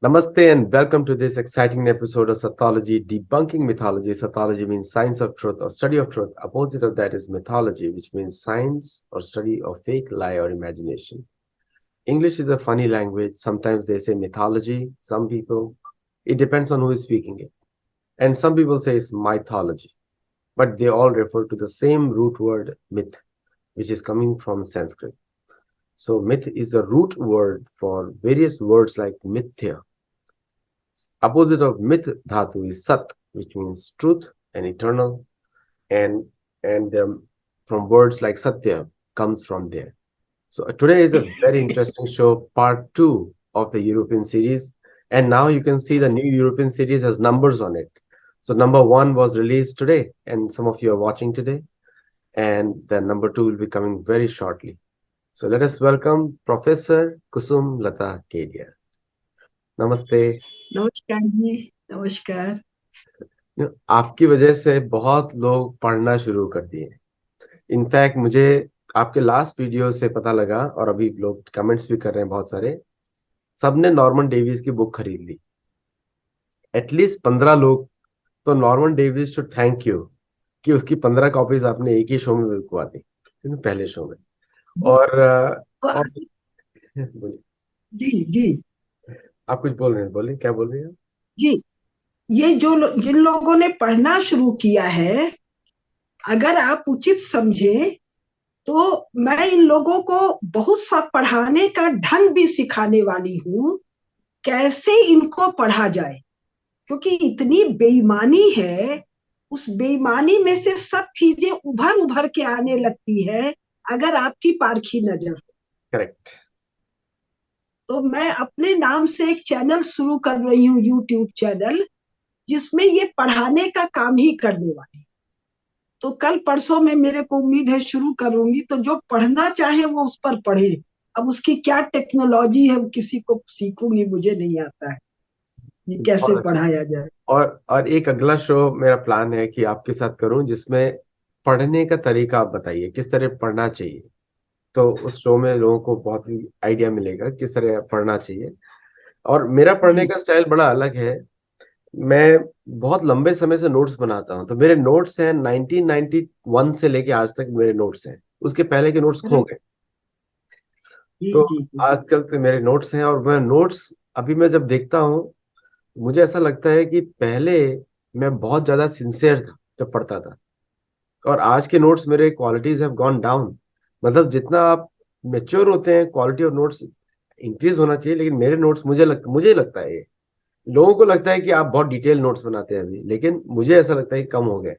Namaste and welcome to this exciting episode of Sathology, debunking mythology. Sathology means science of truth or study of truth. Opposite of that is mythology, which means science or study of fake, lie, or imagination. English is a funny language. Sometimes they say mythology, some people. It depends on who is speaking it. And some people say it's mythology. But they all refer to the same root word myth, which is coming from Sanskrit. So myth is a root word for various words like mithya. Opposite of myth dhatu is sat, which means truth and eternal, and from words like satya comes from there. So today is a very interesting show, part 2 of the European series, and now you can see the new European series has numbers on it. So number 1 was released today, and some of you are watching today, and the number 2 will be coming very shortly. So let us welcome Professor Kusum Lata Kedia. नमस्ते। नमस्कार जी, नमस्कार। आपकी वजह से बहुत लोग पढ़ना शुरू कर दिए। इनफैक्ट मुझे आपके लास्ट वीडियो से पता लगा, और अभी लोग कमेंट्स भी कर रहे हैं बहुत सारे, सबने नॉर्मन डेविस की बुक खरीद ली। एटलीस्ट 15 लोग तो Norman Davis should thank you कि उसकी 15 कॉपीज आपने एक ही शो में बिकवा दी, पहले शो में। और बोलिए, जी जी आप कुछ बोल रहे हैं, बोलिए क्या बोल रही हैं? जी, ये जिन लोगों ने पढ़ना शुरू किया है, अगर आप उचित समझे तो मैं इन लोगों को बहुत सा पढ़ाने का ढंग भी सिखाने वाली हूँ, कैसे इनको पढ़ा जाए, क्योंकि इतनी बेईमानी है। उस बेईमानी में से सब चीजें उभर उभर के आने लगती है अगर आपकी पारखी नजर हो। करेक्ट। तो मैं अपने नाम से एक चैनल शुरू कर रही हूँ, यूट्यूब चैनल, जिसमें ये पढ़ाने का काम ही करने वाली। तो कल परसों में मेरे को उम्मीद है शुरू करूंगी, तो जो पढ़ना चाहे वो उस पर पढ़े। अब उसकी क्या टेक्नोलॉजी है वो किसी को सीखूंगी, मुझे नहीं आता है ये कैसे बहुत अच्छा। पढ़ाया जाए। और एक अगला शो मेरा प्लान है कि आपके साथ करूं, जिसमें पढ़ने का तरीका आप बताइए किस तरह पढ़ना चाहिए। तो उस शो में लोगों को बहुत ही आइडिया मिलेगा किस तरह पढ़ना चाहिए। और मेरा पढ़ने जी का स्टाइल बड़ा अलग है। मैं बहुत लंबे समय से नोट्स बनाता हूं, तो मेरे नोट्स हैं 1991 से लेके आज तक मेरे नोट्स हैं। उसके पहले के नोट्स खो अरे गए। जी तो जी जी आजकल के मेरे नोट्स हैं, और मैं नोट्स अभी मैं जब देखता हूँ, मुझे ऐसा लगता है कि पहले मैं बहुत ज्यादा सिंसियर था जब पढ़ता था, और आज के नोट्स मेरे क्वालिटीज हैव गॉन डाउन। मतलब जितना आप मेच्योर होते हैं, क्वालिटी ऑफ नोट्स इंक्रीज होना चाहिए, लेकिन मेरे नोट्स मुझे लगता है, ये लोगों को लगता है कि आप बहुत डिटेल नोट्स बनाते हैं अभी, लेकिन मुझे ऐसा लगता है कि कम हो गए।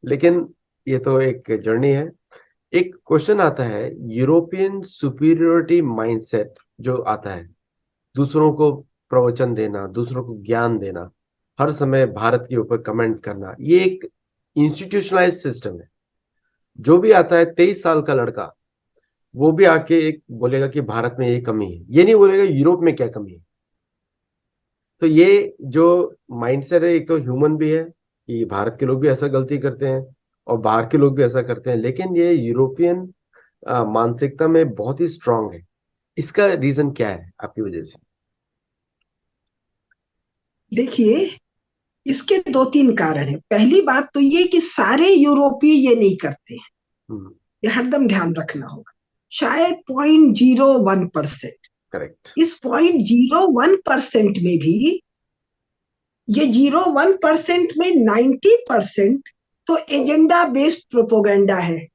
लेकिन ये तो एक जर्नी है। एक क्वेश्चन आता है, यूरोपियन सुपीरियोरिटी माइंडसेट जो आता है, दूसरों को प्रवचन देना, दूसरों को ज्ञान देना, हर समय भारत के ऊपर कमेंट करना, ये एक इंस्टीट्यूशनलाइज सिस्टम है। जो भी आता है 23 साल का लड़का, वो भी आके एक बोलेगा कि भारत में ये कमी है, ये नहीं बोलेगा यूरोप में क्या कमी है। तो ये जो माइंडसेट है, एक तो ह्यूमन भी है कि भारत के लोग भी ऐसा गलती करते हैं और बाहर के लोग भी ऐसा करते हैं, लेकिन ये यूरोपियन मानसिकता में बहुत ही स्ट्रांग है। इसका रीजन क्या है आपकी वजह से? देखिए, इसके दो तीन कारण है। पहली बात तो ये कि सारे यूरोपीय ये नहीं करते हैं, हम्म। ये हरदम ध्यान रखना होगा। शायद 0.01%, करेक्ट। इस 0.01% में भी, ये 0.1% में 90% तो एजेंडा बेस्ड प्रोपोगंडा है।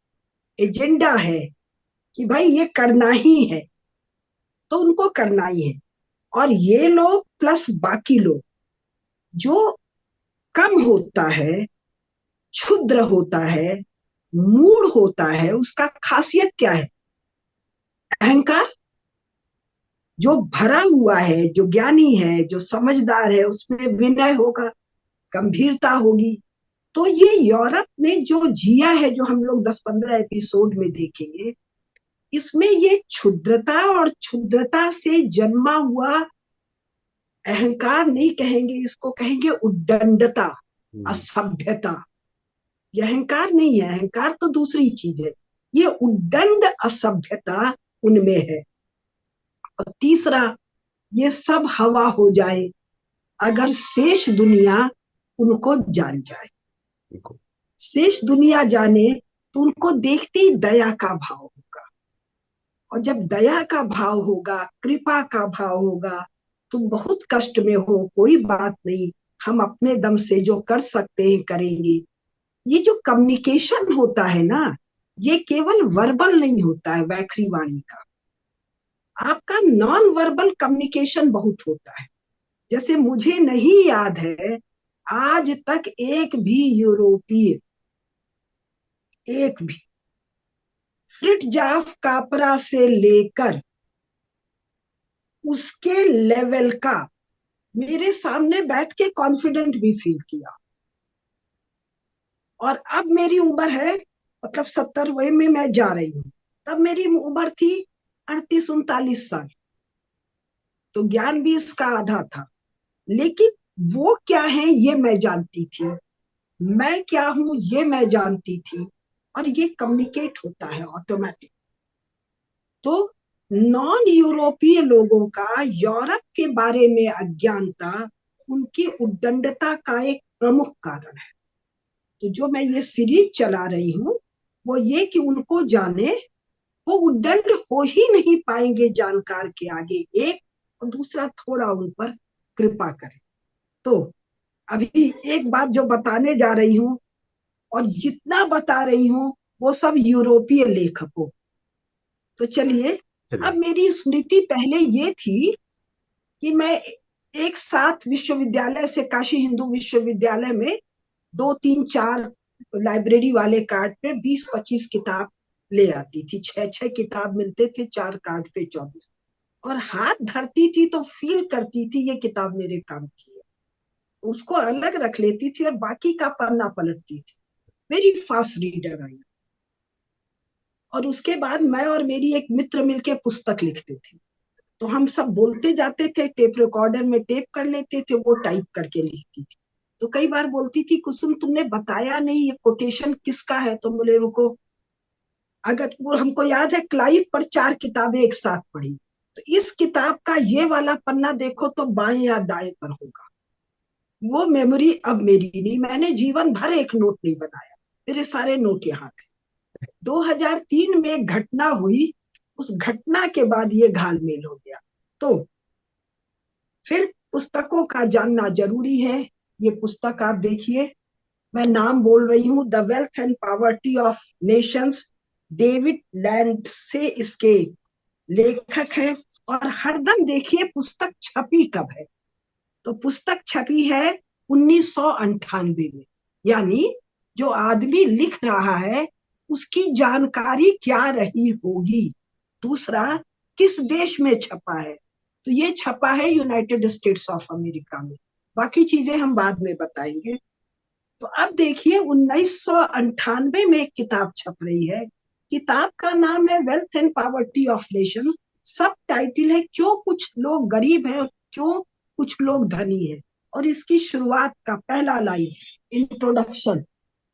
एजेंडा है कि भाई ये करना ही है, तो उनको करना ही है। और ये लोग प्लस बाकी लोग, जो कम होता है, क्षुद्र होता है, मूढ़ होता है, उसका खासियत क्या है? अहंकार। जो भरा हुआ है, जो ज्ञानी है, जो समझदार है, उसमें विनय होगा, गंभीरता होगी। तो ये यूरोप में जो जिया है, जो हम लोग 10-15 एपिसोड में देखेंगे, इसमें ये क्षुद्रता और क्षुद्रता से जन्मा हुआ अहंकार नहीं कहेंगे, इसको कहेंगे उद्दंडता, हम्म। असभ्यता। ये अहंकार नहीं है, अहंकार तो दूसरी चीज है। ये उद्दंड असभ्यता उनमें है। और तीसरा, ये सब हवा हो जाए अगर शेष दुनिया उनको जान जाए। बिल्कुल। शेष दुनिया जाने तो उनको देखते ही दया का भाव होगा, और जब दया का भाव होगा, कृपा का भाव होगा, तुम बहुत कष्ट में हो, कोई बात नहीं, हम अपने दम से जो कर सकते हैं करेंगे। ये जो कम्युनिकेशन होता है ना, ये केवल वर्बल नहीं होता है वैखरी वाणी का, आपका नॉन वर्बल कम्युनिकेशन बहुत होता है। जैसे मुझे नहीं याद है आज तक एक भी यूरोपीय, एक भी फ्रिटजाफ कापरा से लेकर उसके लेवल का मेरे सामने बैठ के कॉन्फिडेंट भी फील किया। और अब मेरी उम्र है, मतलब 70वें में मैं जा रही हूँ, तब मेरी उम्र थी 38-39 साल, तो ज्ञान भी इसका आधा था। लेकिन वो क्या है ये मैं जानती थी, मैं क्या हूं ये मैं जानती थी, और ये कम्युनिकेट होता है ऑटोमेटिक। तो नॉन यूरोपीय लोगों का यूरोप के बारे में अज्ञानता उनकी उद्दंडता का एक प्रमुख कारण है। तो जो मैं ये सीरीज चला रही हूँ वो ये कि उनको जाने, वो उद्दंड हो ही नहीं पाएंगे जानकार के आगे, एक, और दूसरा थोड़ा उन पर कृपा करें। तो अभी एक बात जो बताने जा रही हूँ, और जितना बता रही हूँ वो सब यूरोपीय लेखकों। तो चलिए, अब चलिए। मेरी स्मृति पहले ये थी कि मैं एक साथ विश्वविद्यालय से, काशी हिंदू विश्वविद्यालय में 2-3-4 लाइब्रेरी वाले कार्ड पे 20-25 किताब ले आती थी, 6-6 किताब मिलते थे 4 कार्ड पे 24, और हाथ धरती थी तो फील करती थी ये किताब मेरे काम की है, उसको अलग रख लेती थी और बाकी का पन्ना पलटती थी। Very fast reader I. और उसके बाद मैं और मेरी एक मित्र मिलके पुस्तक लिखते थे, तो हम सब बोलते जाते थे, टेप रिकॉर्डर में टेप कर लेते थे, वो टाइप करके लिखती थी। तो कई बार बोलती थी, कुसुम तुमने बताया नहीं ये कोटेशन किसका है, तो बोले रुको, अगर वो हमको याद है क्लाइव पर 4 किताबें एक साथ पढ़ी, तो इस किताब का ये वाला पन्ना देखो तो बाएं या दाएं पर होगा। वो मेमोरी अब मेरी नहीं, मैंने जीवन भर एक नोट नहीं बनाया, मेरे सारे नोट यहाँ थे। 2003 में एक घटना हुई, उस घटना के बाद ये घालमेल हो गया। तो फिर पुस्तकों का जानना जरूरी है। ये पुस्तक आप देखिए, मैं नाम बोल रही हूँ, the wealth and poverty of Nations, David land से इसके लेखक है। और हरदम देखिए पुस्तक छपी कब है, तो पुस्तक छपी है 1998 में, यानी जो आदमी लिख रहा है उसकी जानकारी क्या रही होगी। दूसरा, किस देश में छपा है, तो ये छपा है यूनाइटेड स्टेट्स ऑफ अमेरिका में, बाकी चीजें हम बाद में बताएंगे। तो अब देखिए 1998 में एक किताब छप रही है, किताब का नाम है wealth and poverty of nation, सब टाइटल है क्यों कुछ लोग गरीब हैं और क्यों कुछ लोग धनी हैं। और इसकी शुरुआत का पहला लाइन, इंट्रोडक्शन,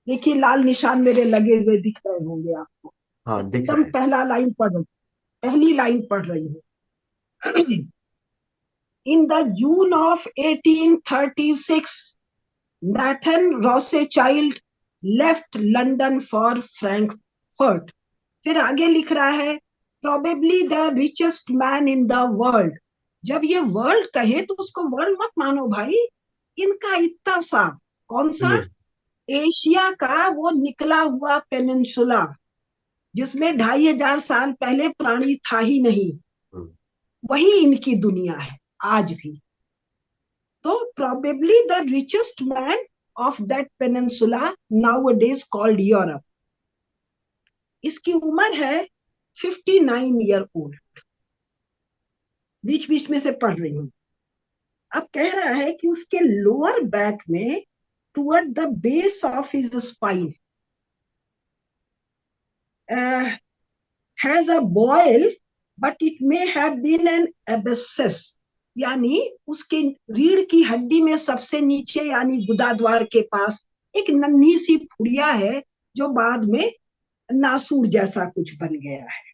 देखिए लाल निशान मेरे लगे हुए दिख रहे होंगे आपको, हाँ, दिख एकदम रहा है। पहला लाइन पढ़ रही, पहली लाइन पढ़ रही हूँ। In the June of 1836 Nathan Rothschild left London for Frankfurt। फिर आगे लिख रहा है, probably the richest man in the world। जब ये वर्ल्ड कहे तो उसको वर्ल्ड मत मानो भाई, इनका इतना सा, कौन सा, ये। एशिया का वो निकला हुआ पेनिनसुला, जिसमें 2500 साल पहले प्राणी था ही नहीं, हम्म। वही इनकी दुनिया है आज भी। तो probably the richest man of that peninsula nowadays called Europe। इसकी उम्र है 59 ईयर ओल्ड, बीच बीच में से पढ़ रही हूँ। अब कह रहा है कि उसके लोअर बैक में toward the base of his spine has a boil but it may have been an abscess, यानी उसके रीढ़ की हड्डी में सबसे नीचे यानी गुदाद्वार के पास एक नन्ही सी फुड़िया है, जो बाद में नासूर जैसा कुछ बन गया है।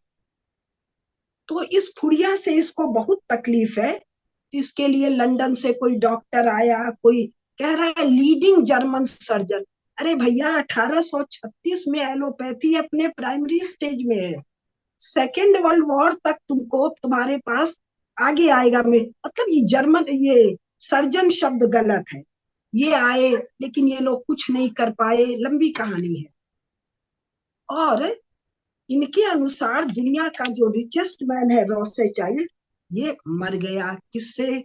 तो इस फुड़िया से इसको बहुत तकलीफ है, इसके लिए लंदन से कोई डॉक्टर आया, कोई कह रहा है लीडिंग जर्मन सर्जन। अरे भैया 1836 में एलोपैथी अपने प्राइमरी स्टेज में है, सेकेंड वर्ल्ड वॉर तक तुमको तुम्हारे पास आगे आएगा में, मतलब ये जर्मन, ये सर्जन शब्द गलत है। ये आए लेकिन ये लोग कुछ नहीं कर पाए, लंबी कहानी है। और इनके अनुसार दुनिया का जो रिचेस्ट मैन है रॉथस्चाइल्ड, ये मर गया किससे?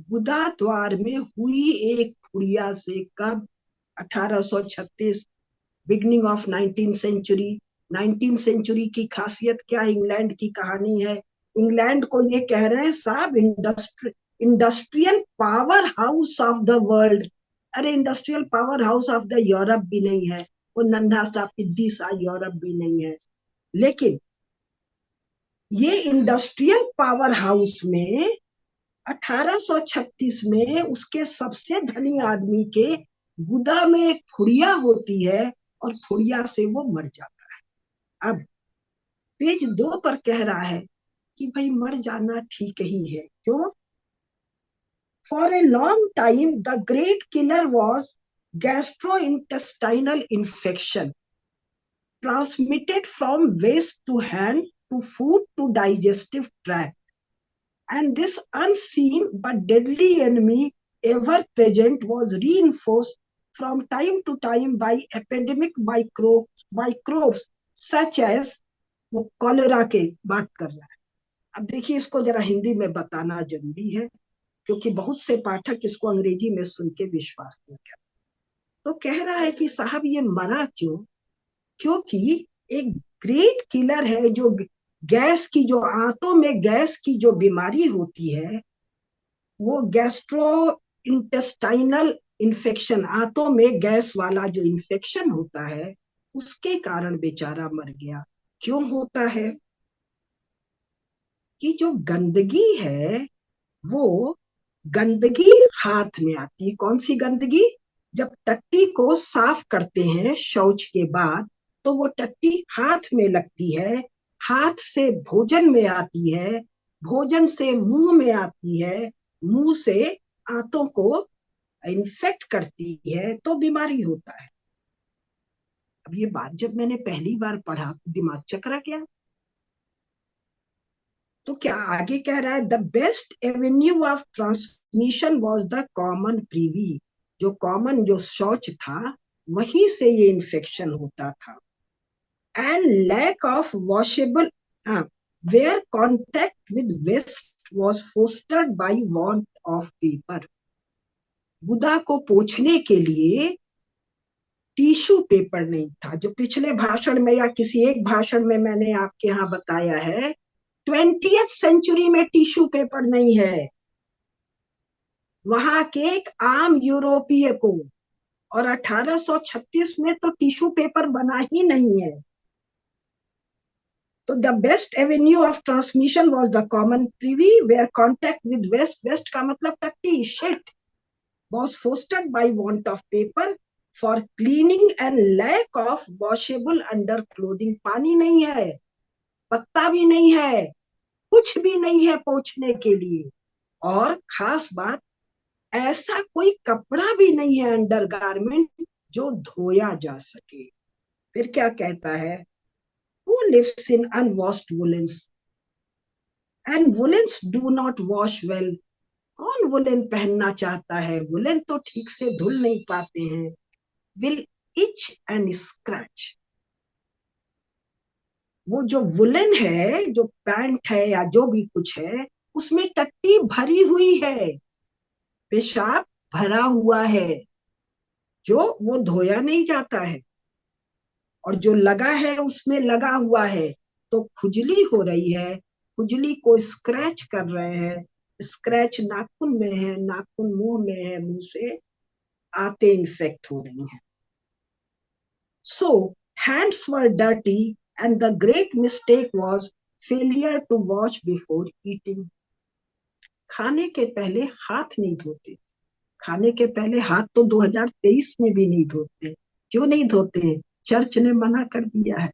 बुधा द्वार में हुई एक फुड़िया से। कब? 1836, beginning of 19th century. 19th century की खासियत क्या? इंग्लैंड की कहानी है। इंग्लैंड को ये कह रहे हैं साहब industrial power house of the world. अरे industrial power house of the Europe भी नहीं है, वो नन्हा सा पिद्दी सा यूरोप भी नहीं है। लेकिन ये इंडस्ट्रियल पावर हाउस में 1836 में उसके सबसे धनी आदमी के गुदा में एक फुड़िया होती है और फुड़िया से वो मर जाता है। अब पेज 2 पर कह रहा है कि भाई मर जाना ठीक ही है। क्यों? For a long time the great killer was gastrointestinal infection transmitted from waist to hand to food to digestive tract. And this unseen but deadly enemy ever present was reinforced from time to time by epidemic microbes such as, वो cholera के बात कर रहा है। अब देखिए इसको जरा हिंदी में बताना जरूरी है, क्योंकि बहुत से पाठक इसको अंग्रेजी में सुन के विश्वास नहीं करते। तो कह रहा है कि साहब ये मरा क्यों? क्योंकि एक ग्रेट किलर है, जो गैस की, जो आंतों में गैस की जो बीमारी होती है, वो गैस्ट्रो इंटेस्टाइनल इन्फेक्शन, आंतों में गैस वाला जो इन्फेक्शन होता है, उसके कारण बेचारा मर गया। क्यों होता है? कि जो गंदगी है, वो गंदगी हाथ में आती है। कौन सी गंदगी? जब टट्टी को साफ करते हैं शौच के बाद, तो वो टट्टी हाथ में लगती है, हाथ से भोजन में आती है, भोजन से मुंह में आती है, मुंह से आंतों को इन्फेक्ट करती है, तो बीमारी होता है। अब ये बात जब मैंने पहली बार पढ़ा, दिमाग चकरा गया। तो क्या आगे कह रहा है? The best avenue of transmission was the common Privi. जो कॉमन जो शौच था, वहीं से ये इन्फेक्शन होता था। And lack of washable, where contact with waste was fostered by want of paper. गुदा को पोंछने के लिए टिश्यू पेपर नहीं था। जो पिछले भाषण में या किसी एक भाषण में मैंने आपके यहाँ बताया है, 20th सेंचुरी में टिश्यू पेपर नहीं है। वहां के एक आम यूरोपीय को, और 1836 में तो टिश्यू पेपर बना ही नहीं है। तो the best avenue of transmission was the common privy where contact with waste, waste का मतलब टट्टी, shit, was fostered by want of paper for cleaning and lack of washable underclothing. पानी नहीं है, पत्ता भी नहीं है, कुछ भी नहीं है पोंछने के लिए। और खास बात, ऐसा कोई कपड़ा भी नहीं है अंडर गारमेंट जो धोया जा सके। फिर क्या कहता है? Who lives in unwashed woollens and woollens do not wash well. कौन वुलेन पहनना चाहता है? वुलेन तो ठीक से धुल नहीं पाते हैं। Will each and scratch. वो जो वुलन है, जो पैंट है या जो भी कुछ है, उसमें टट्टी भरी हुई है, पेशाब भरा हुआ है, जो वो धोया नहीं जाता है। और जो लगा है उसमें लगा हुआ है, तो खुजली हो रही है, खुजली को स्क्रैच कर रहे हैं। स्क्रैच नाखून में है, नाखून मुंह में है, मुंह से आते इन्फेक्ट हो रही हैं। So hands were dirty and the great mistake was failure to wash before eating. खाने के पहले हाथ नहीं धोते। खाने के पहले हाथ तो 2023 में भी नहीं धोते। क्यों नहीं धोते? चर्च ने मना कर दिया है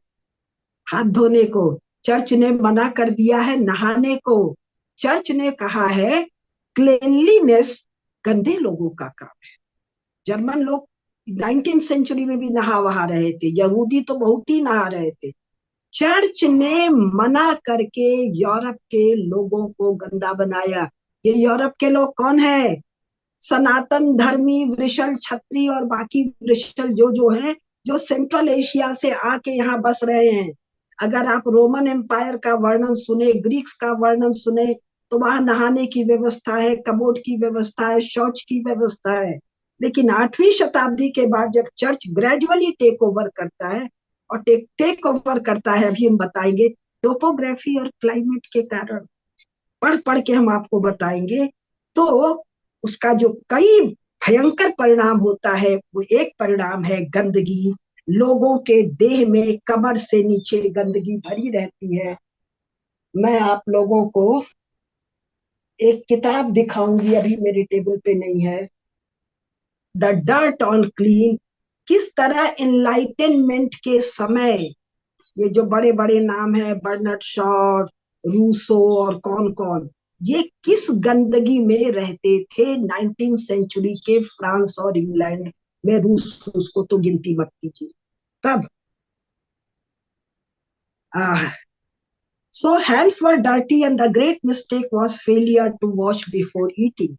हाथ धोने को। चर्च ने मना कर दिया है नहाने को। चर्च ने कहा है क्लीनलीनेस गंदे लोगों का काम है। जर्मन लोग 19th सेंचुरी में भी नहा वहा रहे थे, यहूदी तो बहुत ही नहा रहे थे। चर्च ने मना करके यूरोप के लोगों को गंदा बनाया। ये यूरोप के लोग कौन है? सनातन धर्मी, वृषल छत्री और बाकी वृषल जो है, जो सेंट्रल एशिया से आके यहाँ बस रहे हैं। अगर आप रोमन एम्पायर का वर्णन सुने, ग्रीक्स का वर्णन सुने, तो वहां नहाने की व्यवस्था है, कमोड की व्यवस्था है, शौच की व्यवस्था है। लेकिन 8वीं शताब्दी के बाद जब चर्च ग्रेजुअली टेक ओवर करता है, और टेक ओवर करता है, अभी हम बताएंगे, टोपोग्राफी और क्लाइमेट के कारण, पढ़ पढ़ के हम आपको बताएंगे। तो उसका जो कई भयंकर परिणाम होता है, वो एक परिणाम है गंदगी। लोगों के देह में कमर से नीचे गंदगी भरी रहती है। मैं आप लोगों को एक किताब दिखाऊंगी, अभी मेरी टेबल पे नहीं है, द डर्ट ऑन क्लीन। किस तरह इनलाइटनमेंट के समय ये जो बड़े बड़े नाम है, बर्नर्ड शॉ, रूसो और कौन कौन, ये किस गंदगी में रहते थे 19th सेंचुरी के फ्रांस और इंग्लैंड में। रूस उसको तो गिनती मत कीजिए तब। So hands were dirty and the great mistake was failure to wash before eating.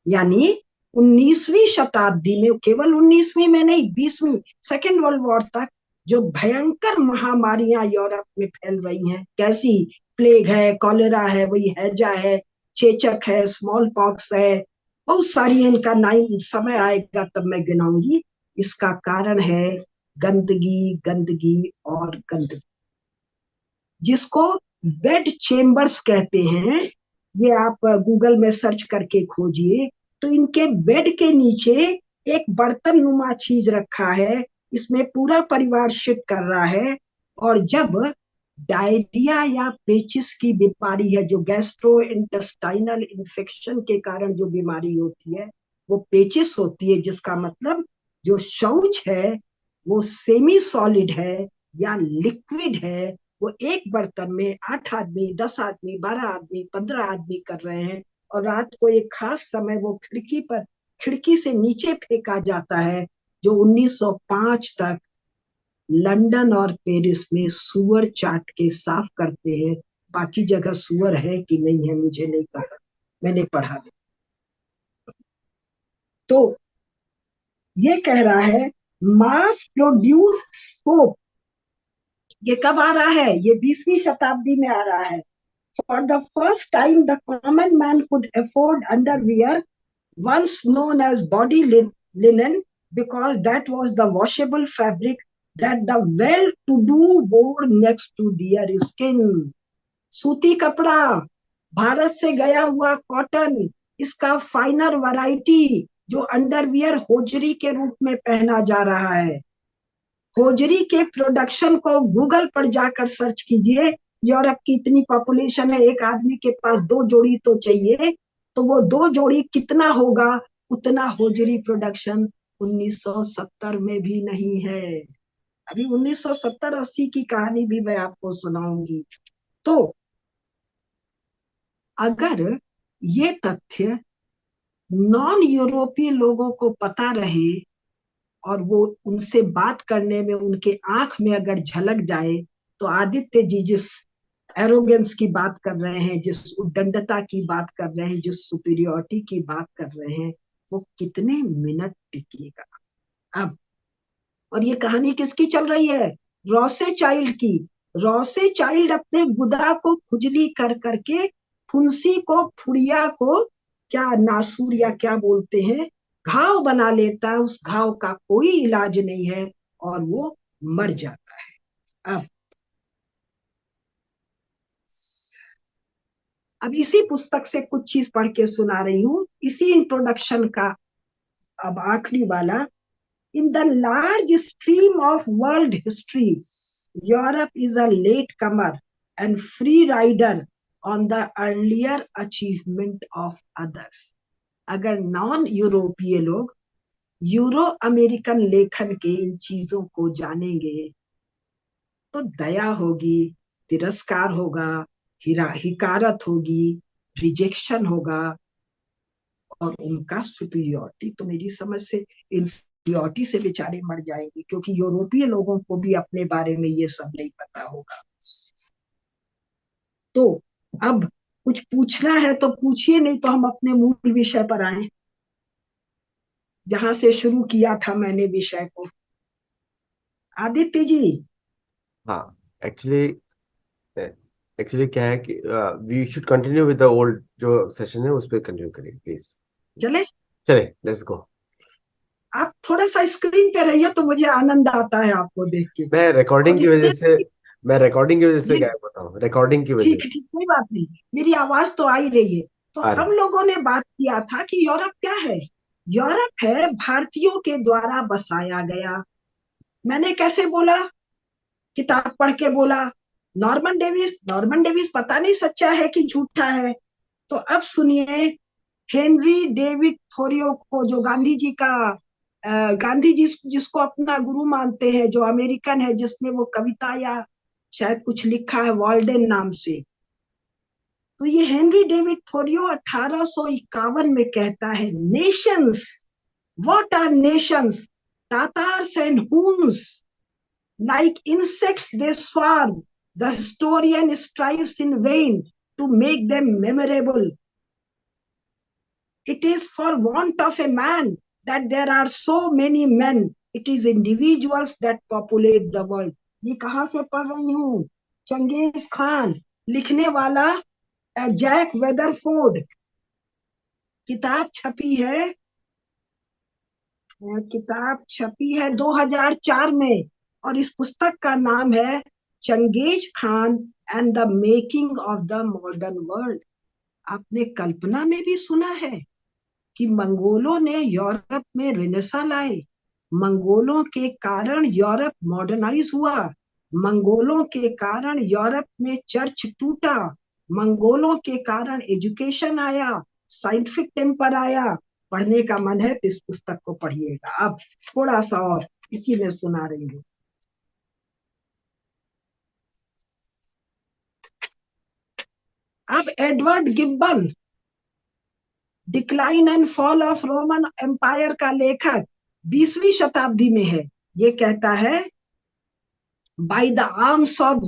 यानी 19वीं शताब्दी में, केवल 19वीं में नहीं, 20वीं, सेकेंड वर्ल्ड वॉर तक जो भयंकर महामारियां यूरोप में फैल रही हैं, कैसी? प्लेग है, कॉलेरा है, वही हैजा है, चेचक है, स्मॉल पॉक्स है, बहुत सारी। इनका नाम समय आएगा तब मैं गिनाऊंगी। इसका कारण है गंदगी, गंदगी और गंदगी, जिसको बेड चेम्बर्स कहते हैं। ये आप गूगल में सर्च करके खोजिए, तो इनके बेड के नीचे एक बर्तन नुमा चीज रखा है, इसमें पूरा परिवार शिफ्ट कर रहा है। और जब डायरिया या पेचिस की बीमारी है, जो गैस्ट्रो इंटेस्टाइनल इन्फेक्शन के कारण जो बीमारी होती है, वो पेचिस होती है, जिसका मतलब जो शौच है वो सेमी सॉलिड है या लिक्विड है। वो एक बर्तन में 8 आदमी, 10 आदमी, 12 आदमी, 15 आदमी कर रहे हैं, और रात को एक खास समय वो खिड़की से नीचे फेंका जाता है, जो 1905 तक लंदन और पेरिस में सुअर चाट के साफ करते हैं। बाकी जगह सुअर है कि नहीं है मुझे नहीं पता, मैंने पढ़ा। तो ये कह रहा है मास प्रोड्यूस सोप। ये कब आ रहा है? ये 20वीं शताब्दी में आ रहा है। For the first time, the common man could afford underwear, once known as body linen, because that was the washable fabric that the well-to-do wore next to their skin. सूती कपड़ा, भारत से गया हुआ कॉटन, इसका फाइनर वैरायटी जो underwear hosiery के रूप में पहना जा रहा है। होजरी के प्रोडक्शन को गूगल पर जाकर सर्च कीजिए। यूरोप की इतनी पॉपुलेशन है, एक आदमी के पास 2 जोड़ी तो चाहिए, तो वो 2 जोड़ी कितना होगा? उतना होजरी प्रोडक्शन 1970 में भी नहीं है। अभी 1970-80 की कहानी भी मैं आपको सुनाऊंगी। तो अगर ये तथ्य नॉन यूरोपीय लोगों को पता रहे, और वो उनसे बात करने में उनके आंख में अगर झलक जाए, तो आदित्य जी जिस एरोगेंस की बात कर रहे हैं, जिस उद्दंडता की बात कर रहे हैं, जिस सुपीरियोरिटी की बात कर रहे हैं, वो कितने मिनट टिकेगा अब? और ये कहानी किसकी चल रही है? रॉसे चाइल्ड की। रॉसे चाइल्ड अपने गुदा को खुजली कर करके, फुंसी को, फुड़िया को, क्या नासूर या क्या बोलते हैं, घाव बना लेता है। उस घाव का कोई इलाज नहीं है और वो मर जाता है। अब इसी पुस्तक से कुछ चीज पढ़ के सुना रही हूँ, इसी इंट्रोडक्शन का अब आखिरी वाला। In the large stream of world history, Europe is a latecomer and free rider on the earlier achievement of others. अगर नॉन यूरोपीय लोग यूरो अमेरिकन लेखन के इन चीजों को जानेंगे, तो दया होगी, तिरस्कार होगा, हिकारत होगी, रिजेक्शन होगा। और उनका सुपीरियोरिटी। तो मेरी समझ से इंफीरियोरिटी से बेचारे मर जाएंगे, क्योंकि यूरोपीय लोगों को भी अपने बारे में ये सब नहीं पता होगा। तो अब कुछ पूछना है तो पूछिए, नहीं तो हम अपने मूल विषय पर आए, जहां से शुरू किया था मैंने विषय को। आदित्य जी। हाँ, एक्चुअली एक्चुअली क्या है कि we should continue with the old जो सेशन है उस पर कंटिन्यू करिए प्लीज। चले, चले, लेट्स गो। आप थोड़ा सा स्क्रीन पे रहिए तो मुझे आनंद आता है आपको देख के। मैं रिकॉर्डिंग और की वजह इसमें से मैं रिकॉर्डिंग की वजह से ये गायब होता हूँ, रिकॉर्डिंग की वजह ठीक से। है, ठीक, कोई बात नहीं, मेरी आवाज तो आ ही रही है। तो आ हम रही। लोगों ने बात किया था कि यूरोप क्या है। यूरोप है भारतीयों के द्वारा बसाया गया। मैंने कैसे बोला, किताब पढ़ के बोला। नॉर्मन डेविस पता नहीं सच्चा है कि झूठा है। तो अब सुनिए, हेनरी डेविड थोरियो को, जो गांधी जी का गांधी जी जिसको अपना गुरु मानते हैं, जो अमेरिकन है, जिसने वो कविता या शायद कुछ लिखा है वॉल्डेन नाम से। तो ये हेनरी डेविड थोरियो 1851 में कहता है, nations, what are nations, Tatars and Huns, like insects they swarm, the historian strives in vain to make them memorable. It is for want of a man that there are so many men. It is individuals that populate the world. ये कहाँ से पढ़ रही हूँ? Genghis Khan, लिखने वाला Jack वेदरफोर्ड। किताब छपी है, किताब छपी है 2004 में, और इस पुस्तक का नाम है Genghis Khan and the making of the modern world. आपने कल्पना में भी सुना है कि मंगोलों ने यूरोप में रिनेसा लाए, मंगोलों के कारण यूरोप मॉडर्नाइज हुआ, मंगोलों के कारण यूरोप में चर्च टूटा, मंगोलों के कारण एजुकेशन आया, साइंटिफिक टेम्पर आया। पढ़ने का मन है तो इस पुस्तक को पढ़िएगा। अब थोड़ा सा और इसी में सुना रही हूँ। अब Edward Gibbon, decline and fall of Roman Empire का लेखक, 20वीं शताब्दी में है। ये कहता है, by the arms of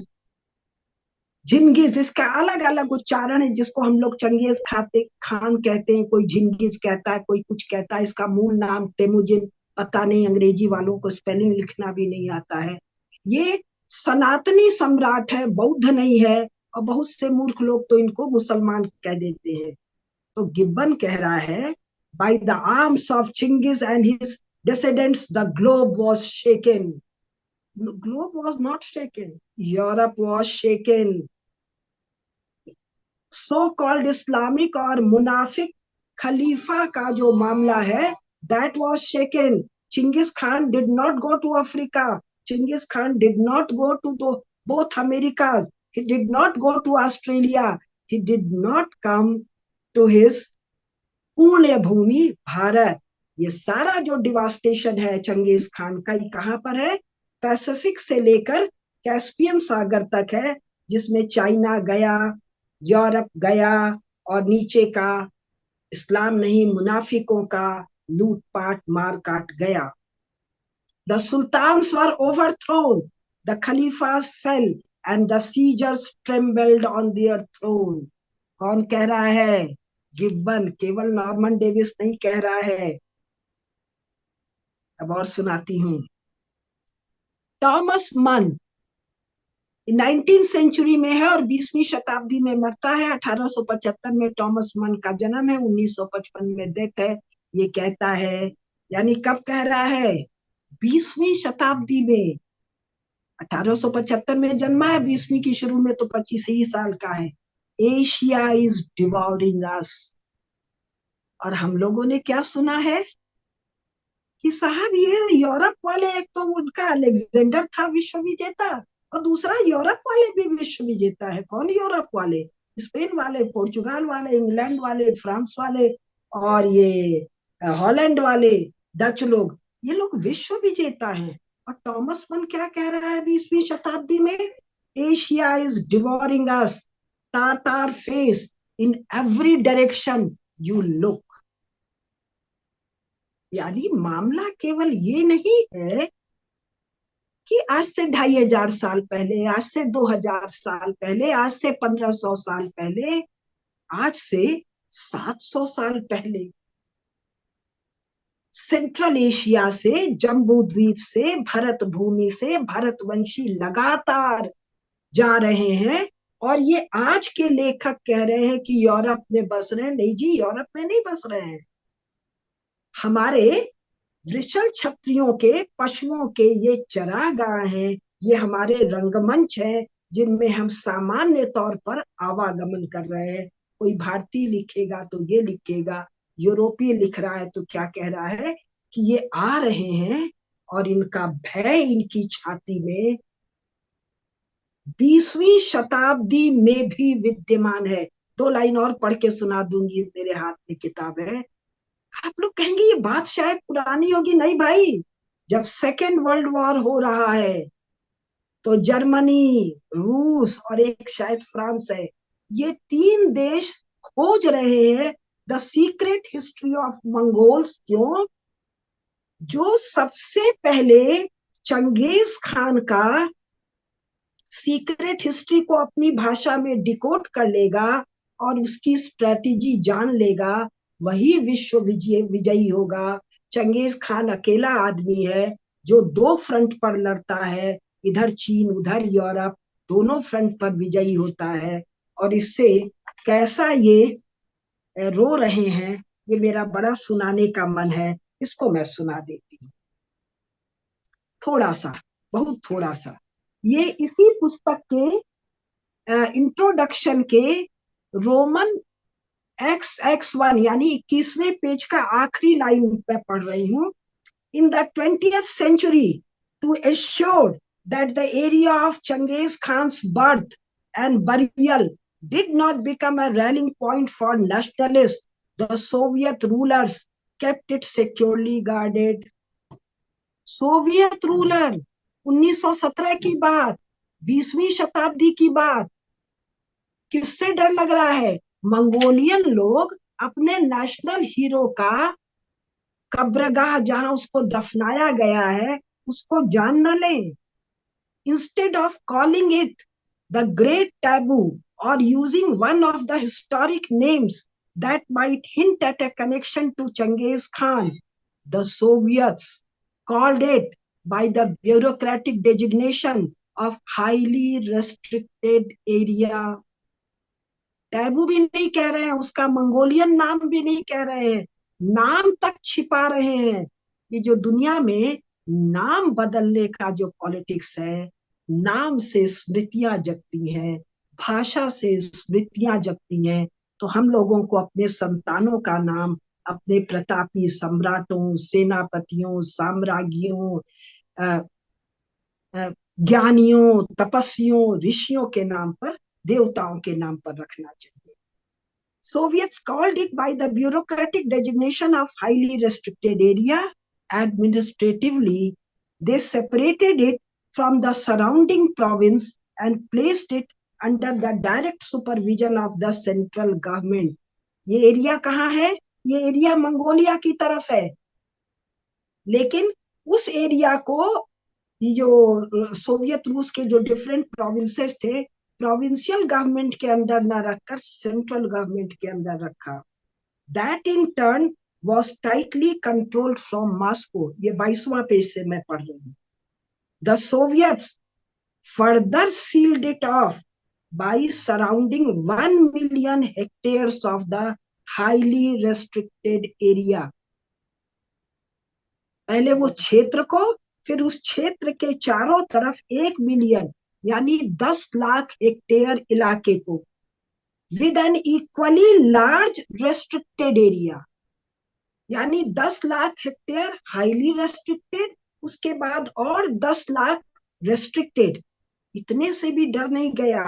Jingis, इसका अलग अलग उच्चारण है, जिसको हम लोग चंगेज खाते खान कहते हैं, कोई जिंगिस कहता है, कोई कुछ कहता है। इसका मूल नाम तेमुजिन, पता नहीं, अंग्रेजी वालों को स्पेलिंग लिखना भी नहीं आता है। ये सनातनी सम्राट है, बौद्ध नहीं है, और बहुत से मूर्ख लोग तो इनको मुसलमान कह देते हैं। तो गिब्बन कह रहा है, by the arms of Chingis and his descendants the globe was shaken. The globe was not shaken, Europe was shaken. So called Islamic और मुनाफिक खलीफा का जो मामला है, that was shaken. Chingis Khan did not go to Africa, Chingis Khan did not go to both Americas, he did not go to Australia, he did not come to his पुण्य भूमि भारत। ये सारा जो डिवास्टेशन है Genghis Khan का, ये कहाँ पर है? पैसिफिक से लेकर कैस्पियन सागर तक है, जिसमें चाइना गया, यूरोप गया, और नीचे का इस्लाम नहीं, मुनाफिकों का लूटपाट मार काट गया। The sultans were overthrown, the khalifas fell, and the Caesars trembled on their throne. कौन कह रहा है? गिब्बन, केवल नॉर्मन डेविस नहीं कह रहा है। अब और सुनाती हूँ। टॉमस मन 19वीं सेंचुरी में है और 20वीं शताब्दी में मरता है। 1875 में टॉमस मन का जन्म है, 1955 में डेथ है। ये कहता है, यानी कब कह रहा है? 20वीं शताब्दी में। 1875 में जन्मा है, 20वीं की शुरू में, तो 25 ही साल का है। एशिया इज डिवॉरिंग अस। और हम लोगों ने क्या सुना है कि साहब ये यूरोप वाले, एक तो उनका अलेक्जेंडर था विश्व विजेता, और दूसरा यूरोप वाले भी विश्व विजेता है। कौन यूरोप वाले? स्पेन वाले, पुर्तगाल वाले, इंग्लैंड वाले, फ्रांस वाले, और ये हॉलैंड वाले, डच लोग, ये लोग विश्व विजेता हैं। और टॉमस मन क्या कह रहा है 20वीं शताब्दी में? एशिया इज डिवोरिंग अस, टाटार face in every direction you look. यानी मामला केवल ये नहीं है कि आज से 2500 साल पहले, आज से 2000 साल पहले, आज से 1500 साल पहले, आज से 700 साल पहले सेंट्रल एशिया से, जम्बू द्वीप से, भरत भूमि से भरतवंशी लगातार जा रहे हैं। और ये आज के लेखक कह रहे हैं कि यूरोप में बस रहे हैं। नहीं जी, यूरोप में नहीं बस रहे हैं। हमारे वृषल क्षत्रियों के, पशुओं के ये चरागाह हैं, ये हमारे रंगमंच हैं, जिनमें हम सामान्य तौर पर आवागमन कर रहे हैं। कोई भारतीय लिखेगा तो ये लिखेगा, यूरोपीय लिख रहा है तो क्या कह रहा है कि ये आ रहे हैं और इनका भय इनकी छाती में 20वीं शताब्दी में भी विद्यमान है। 2 लाइन और पढ़ के सुना दूंगी, मेरे हाथ में किताब है। आप लोग कहेंगे ये बात शायद पुरानी होगी। नहीं भाई, जब सेकेंड वर्ल्ड वॉर हो रहा है तो जर्मनी, रूस और एक शायद फ्रांस है, ये 3 देश खोज रहे हैं the secret history of Mongols. क्यों? जो सबसे पहले चंगेज खान का सीक्रेट हिस्ट्री को अपनी भाषा में डिकोड कर लेगा और उसकी स्ट्रेटेजी जान लेगा, वही विश्व विजयी होगा। चंगेज खान अकेला आदमी है जो 2 फ्रंट पर लड़ता है, इधर चीन उधर यूरोप, दोनों फ्रंट पर विजयी होता है। और इससे कैसा ये रो रहे हैं, ये मेरा बड़ा सुनाने का मन है, इसको मैं सुना देती हूँ थोड़ा सा, बहुत थोड़ा सा। ये इसी पुस्तक के इंट्रोडक्शन के रोमन XX1 यानी 21वें पेज का आखिरी लाइन मैं पढ़ रही हूँ। In the 20th century, to assure that the area of Genghis Khan's birth and burial did not become a rallying point for nationalists, the Soviet rulers kept it securely guarded. Soviet ruler, 1917 की बात, 20वीं शताब्दी की बात। किससे डर लग रहा है? मंगोलियन लोग अपने नेशनल हीरो का कब्रगाह, जहां उसको दफनाया गया है, उसको जान न लें। Instead of calling it the great taboo और using one of the historic names that might hint at a connection to Genghis Khan, the Soviets called it by the bureaucratic designation of highly restricted area. Taboo भी नहीं कह रहे हैं, उसका Mongolian नाम भी नहीं कह रहे हैं, नाम तक छिपा रहे हैं। ये जो दुनिया में नाम बदलने का जो पॉलिटिक्स है, नाम से स्मृतियां जगती हैं, भाषा से स्मृतियां जगती हैं। तो हम लोगों को अपने संतानों का नाम अपने प्रतापी सम्राटों, सेनापतियों, साम्राज्ञियों, ज्ञानियों, तपस्वियों, ऋषियों के नाम पर, देवताओं के नाम पर रखना चाहिए। Soviets called it by the bureaucratic designation of highly restricted area. Administratively, they separated it from the surrounding province and placed it under the direct supervision of the central government. ये एरिया कहाँ है? ये area Mongolia की तरफ है, लेकिन उस area को ये जो सोवियत रूस के जो डिफरेंट प्रोविंसेस थे, प्रोविंशियल गवर्नमेंट के अंदर ना रखकर सेंट्रल गवर्नमेंट के अंदर रखा। That in turn was tightly controlled from Moscow. ये 22वां पेज से मैं पढ़ रही हूँ। The Soviets further sealed it off by surrounding 1 million hectares of the highly restricted area. पहले वो क्षेत्र को, फिर उस क्षेत्र के चारों तरफ 1 मिलियन यानी 10 लाख हेक्टेयर इलाके को, with N equally large restricted area, यानी 10 लाख हेक्टेयर हाईली रेस्ट्रिक्टेड, उसके बाद और 10 लाख रेस्ट्रिक्टेड। इतने से भी डर नहीं गया।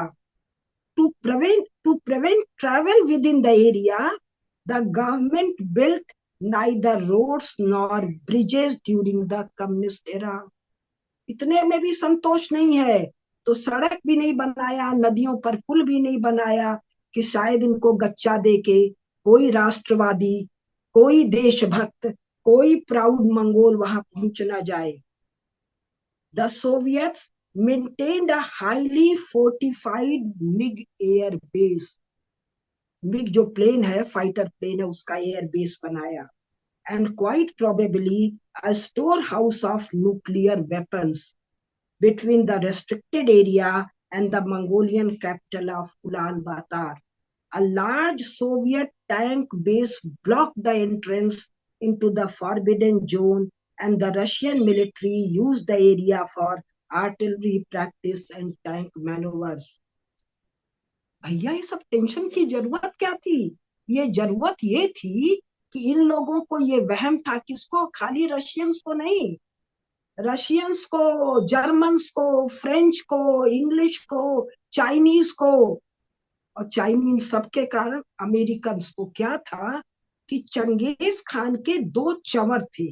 To prevent travel within the area, the government built neither roads nor bridges during the communist era. इतने में भी संतोष नहीं है तो सड़क भी नहीं बनाया, नदियों पर पुल भी नहीं बनाया कि शायद इनको गच्चा देके कोई राष्ट्रवादी, कोई देशभक्त, कोई प्राउड मंगोल वहां पहुंच ना जाए। The Soviets maintained a highly fortified MiG air base. MiG जो प्लेन है, फाइटर प्लेन है, उसका एयर बेस बनाया। And quite probably a store house of nuclear weapons between the restricted area and the Mongolian capital of Ulaanbaatar. A large Soviet tank base blocked the entrance into the forbidden zone, and the Russian military used the area for artillery practice and tank maneuvers. भैया ये सब tension की जरूरत क्या थी? ये जरूरत ये थी कि इन लोगों को ये वहम था, किसको? खाली रशियंस को नहीं, रशियंस को, जर्मन्स को, फ्रेंच को, इंग्लिश को, चाइनीज को, और चाइनीज सबके कारण अमेरिकन को क्या था कि चंगेज खान के दो चंवर थे।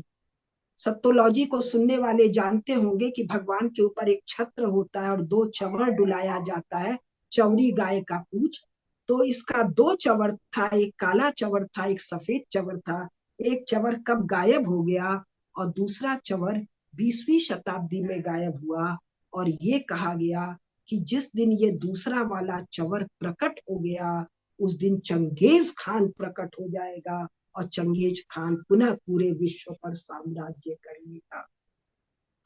सत्योलॉजी को सुनने वाले जानते होंगे कि भगवान के ऊपर एक छत्र होता है और दो चंवर डुलाया जाता है, चौरी गाय का पूछ। तो इसका दो चंवर था, एक काला चंवर था, एक सफेद चंवर था। एक चंवर कब गायब हो गया और दूसरा चंवर 20वीं शताब्दी में गायब हुआ। और ये कहा गया कि जिस दिन ये दूसरा वाला चंवर प्रकट हो गया, उस दिन चंगेज खान प्रकट हो जाएगा और चंगेज खान पुनः पूरे विश्व पर साम्राज्य कर लेगा।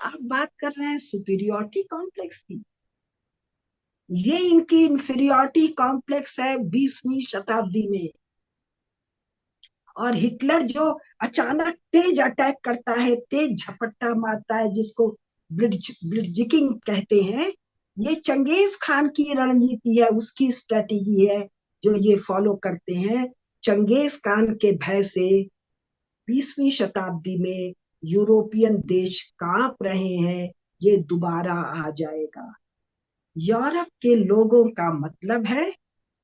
आप बात कर रहे हैं सुपीरियोरिटी कॉम्प्लेक्स की। ये इनकी इंफीरियोरिटी कॉम्प्लेक्स है 20वीं शताब्दी में। और हिटलर जो अचानक तेज अटैक करता है, तेज झपट्टा मारता है, जिसको ब्लिट्जिंग कहते हैं, ये चंगेज खान की रणनीति है, उसकी स्ट्रेटेजी है जो ये फॉलो करते हैं। चंगेज खान के भय से 20वीं शताब्दी में यूरोपियन देश कांप रहे हैं, ये दोबारा आ जाएगा। यूरोप के लोगों का मतलब है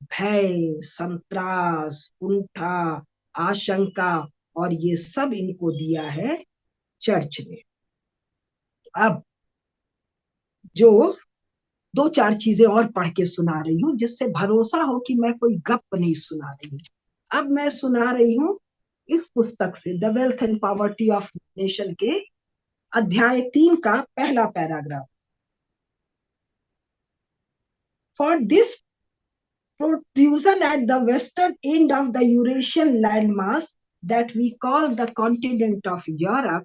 भय, संत्रास, कुंठा, आशंका, और ये सब इनको दिया है चर्च ने। अब जो दो चार चीजें और पढ़ के सुना रही हूँ, जिससे भरोसा हो कि मैं कोई गप नहीं सुना रही हूँ। अब मैं सुना रही हूँ इस पुस्तक से, the wealth and poverty of nation के अध्याय 3 का पहला paragraph. For this protrusion at the western end of the Eurasian landmass that we call the continent of Europe,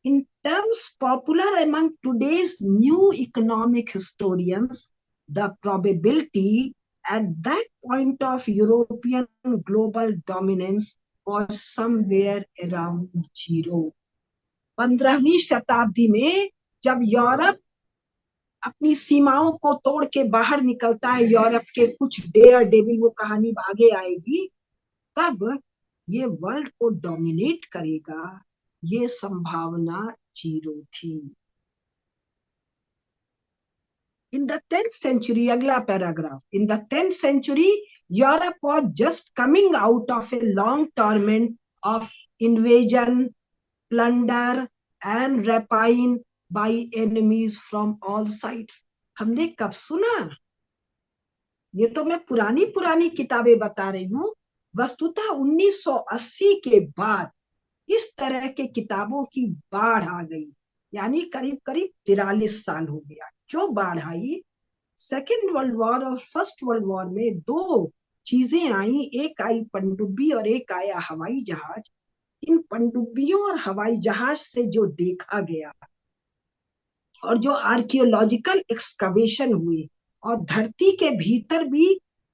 in terms popular among today's new economic historians, the probability at that point of European global dominance was somewhere around zero. 15वीं शताब्दी में जब Europe अपनी सीमाओं को तोड़ के बाहर निकलता है, यूरोप के कुछ डेयर डेविल, वो कहानी आगे आएगी, तब ये वर्ल्ड को डोमिनेट करेगा, ये संभावना जीरो थी। इन द 10th century, अगला paragraph, in the 10th century Europe was just coming out of a long torment of invasion, plunder and rapine by enemies from all sides। हमने कब सुना? ये तो मैं पुरानी पुरानी किताबें बता रही हूँ। वस्तुतः 1980 के बाद इस तरह के किताबों की बाढ़ आ गई, यानी करीब करीब 43 साल हो गया। क्यों बाढ़ आई? सेकेंड वर्ल्ड वॉर और फर्स्ट वर्ल्ड वॉर में दो चीजें आई, एक आई पनडुब्बी और एक आया हवाई जहाज। इन पनडुब्बियों और हवाई जहाज से जो देखा गया और जो आर्कियोलॉजिकल एक्सकवेशन हुए और धरती के भीतर भी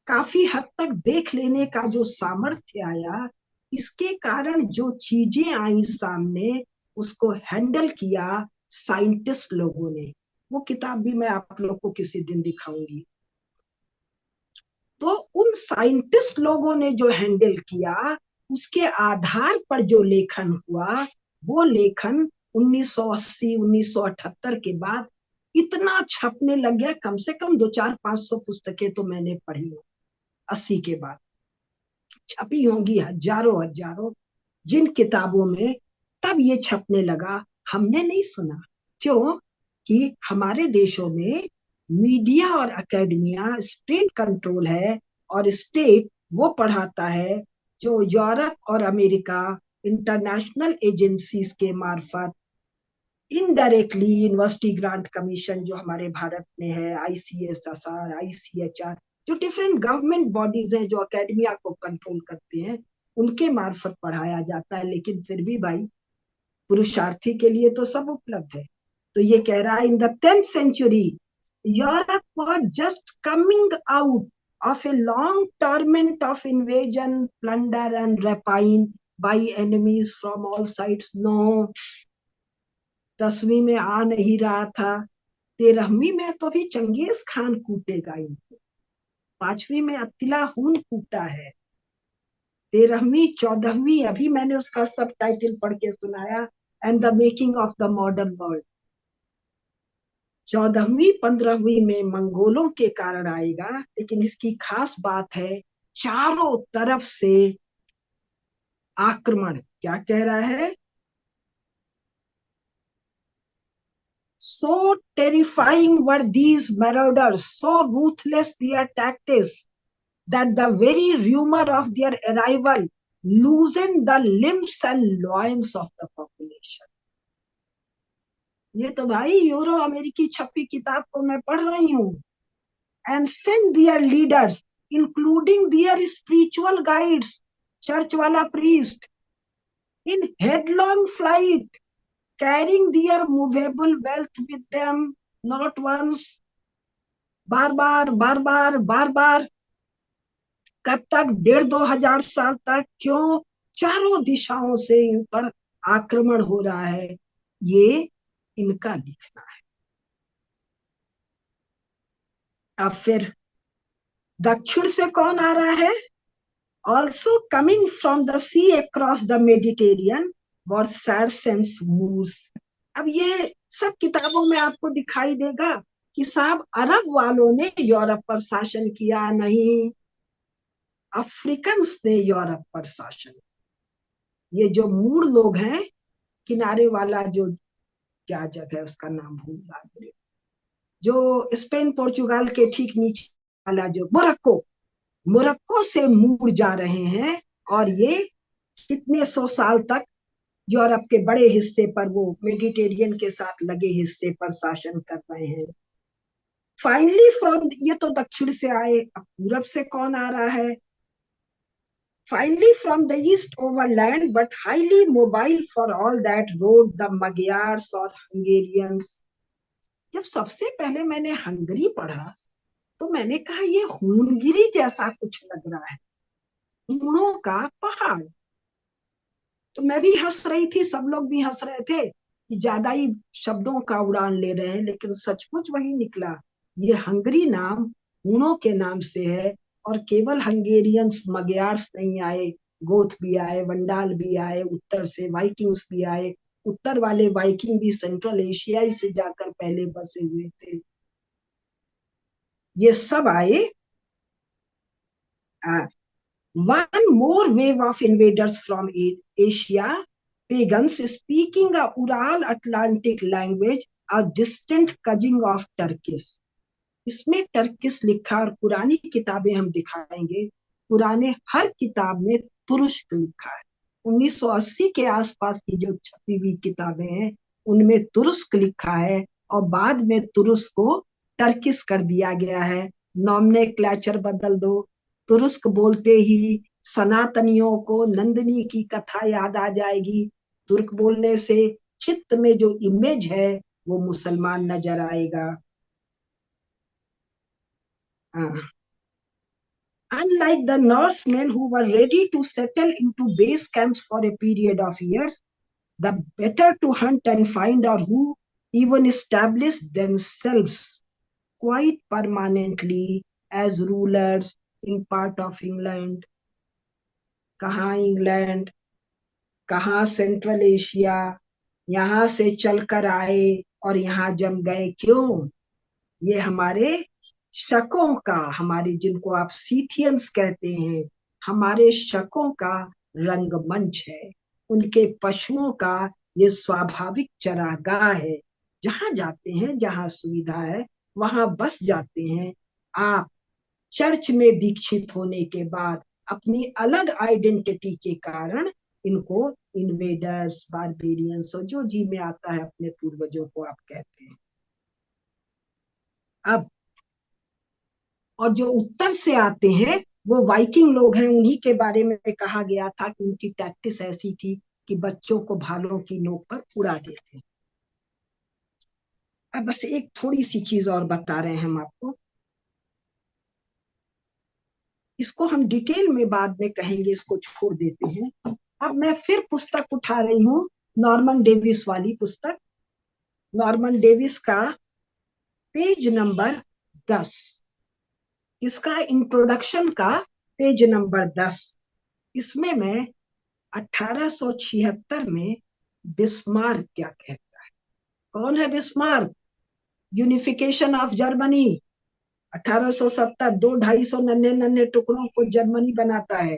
काफी हद तक देख लेने का जो सामर्थ्य आया, इसके कारण जो चीजें आई सामने, उसको हैंडल किया साइंटिस्ट लोगों ने। वो किताब भी मैं आप लोग को किसी दिन दिखाऊंगी। तो उन साइंटिस्ट लोगों ने जो हैंडल किया, उसके आधार पर जो लेखन हुआ, वो लेखन 1980 1978 के बाद इतना छपने लग गया। कम से कम 200-500 पुस्तकें तो मैंने पढ़ी हो 80 के बाद, छपी होंगी हजारों हजारों। जिन किताबों में तब ये छपने लगा, हमने नहीं सुना। क्यों? कि हमारे देशों में मीडिया और एकेडमिया स्टेट कंट्रोल है, और स्टेट वो पढ़ाता है जो यूरोप और अमेरिका इंटरनेशनल एजेंसीज के मार्फत, इनडायरेक्टली यूनिवर्सिटी ग्रांट कमीशन जो हमारे भारत में है, ICSSR, ICHR, जो डिफरेंट गवर्नमेंट बॉडीज हैं जो एकेडमिया को कंट्रोल करते हैं, उनके मार्फत पढ़ाया जाता है। लेकिन फिर भी भाई पुरुषार्थी के लिए तो सब उपलब्ध है। तो ये कह रहा है इन the 10th century Europe was just coming out of a long torment of invasion, plunder and rapine by enemies from all sides. No, 10वीं में आ नहीं रहा था, 13वीं में तो भी चंगेज खान कूटेगा इनको, 5वीं में अत्तिला हुन कूटा है, 13वीं 14वीं अभी मैंने उसका सब टाइटल पढ़ के सुनाया, and the making of the modern world, 14वीं 15वीं में मंगोलों के कारण आएगा। लेकिन इसकी खास बात है चारों तरफ से आक्रमण। क्या कह रहा है? So terrifying were these marauders, so ruthless their tactics, that the very rumor of their arrival loosened the limbs and loins of the population. ये तो भाई यूरो अमेरिकी छपी किताब को मैं पढ़ रही हूँ। And sent their leaders, including their spiritual guides, church wala priest, in headlong flight, carrying their movable wealth with them, not once, बार बार बार बार बार बार। कब तक? 1500 साल तक। क्यों? चारों दिशाओं से इन पर आक्रमण हो रहा है, ये इनका लिखना है। अब फिर दक्षिण से कौन आ रहा है? Also coming from the sea across the Mediterranean were Saracens Moors. अब ये सब किताबों में आपको दिखाई देगा कि साहब अरब वालों ने यूरोप पर शासन किया नहीं, अफ्रीकन्स ने यूरोप पर शासन। ये जो मूर लोग हैं, किनारे वाला जो क्या जगह है उसका नाम भूल रहा, जो स्पेन पोर्चुगाल के ठीक नीचे वाला जो मोरक्को, मोरक्को से मूर जा रहे हैं, और ये कितने सौ साल तक यूरोप के बड़े हिस्से पर, वो मेडिटेरियन के साथ लगे हिस्से पर शासन कर रहे हैं। फाइनली फ्रॉम, ये तो दक्षिण से आए, अब पूरब से कौन आ रहा है? Finally from the east overland, but highly mobile for all that, rode the Magyars or Hungarians. जब सबसे पहले मैंने हंगरी पढ़ा तो मैंने कहा ये हूनगिरी जैसा कुछ लग रहा है, हूणों का पहाड़। तो मैं भी हंस रही थी, सब लोग भी हंस रहे थे कि ज्यादा ही शब्दों का उड़ान ले रहे हैं, लेकिन सचमुच वही निकला। ये हंगरी नाम हूणों के नाम से है, और केवल हंगेरियंस मगयार्स नहीं आए, गोथ भी आए, वंडाल भी आए, उत्तर से वाइकिंग्स भी आए। उत्तर वाले वाइकिंग भी सेंट्रल एशिया से जाकर पहले बसे हुए थे, ये सब आए। One more wave of invaders from Asia, pagans speaking a Ural Atlantic language, a distant cousin of Turkish. इसमें टर्किश लिखा, और पुरानी किताबें हम दिखाएंगे, पुराने हर किताब में तुरुष्क लिखा है। 1980 के आसपास की जो छपी हुई किताबें हैं उनमें तुरुष्क लिखा है, और बाद में तुरुष्क को टर्किश कर दिया गया है। नॉमने क्लैचर बदल दो, तुरुष्क बोलते ही सनातनियों को नंदिनी की कथा याद आ जाएगी, तुर्क बोलने से चित्त में जो इमेज है वो मुसलमान नजर आएगा। Unlike the Norsemen who were ready to settle into base camps for a period of years, the better to hunt and find, or who even established themselves quite permanently as rulers in part of England. कहाँ England, कहाँ central Asia, यहाँ से चलकर आए और यहाँ जम गए। क्यों? ये हमारे शकों का, हमारे जिनको आप सीथियंस कहते हैं, हमारे शकों का रंगमंच है, उनके पशुओं का ये स्वाभाविक चरागाह है। जहां जाते हैं, जहां सुविधा है, वहां बस जाते हैं। आप चर्च में दीक्षित होने के बाद अपनी अलग आइडेंटिटी के कारण इनको इन्वेडर्स, बारबेरियंस और जो जी में आता है अपने पूर्वजों को आप कहते हैं। अब और जो उत्तर से आते हैं वो वाइकिंग लोग हैं, उन्हीं के बारे में कहा गया था कि उनकी टैक्टिस ऐसी थी कि बच्चों को भालों की नोक पर उड़ा देते। अब बस एक थोड़ी सी चीज और बता रहे हैं हम आपको, इसको हम डिटेल में बाद में कहेंगे, इसको छोड़ देते हैं। अब मैं फिर पुस्तक उठा रही हूँ, नॉर्मन डेविस वाली पुस्तक, नॉर्मन डेविस का पेज नंबर 10, इसका इंट्रोडक्शन का पेज नंबर 10। इसमें मैं 1876 में बिस्मार्क क्या कहता है। कौन है बिस्मार्क? यूनिफिकेशन ऑफ जर्मनी, 1870, 200-250 नन्हे नन्हे टुकड़ों को जर्मनी बनाता है।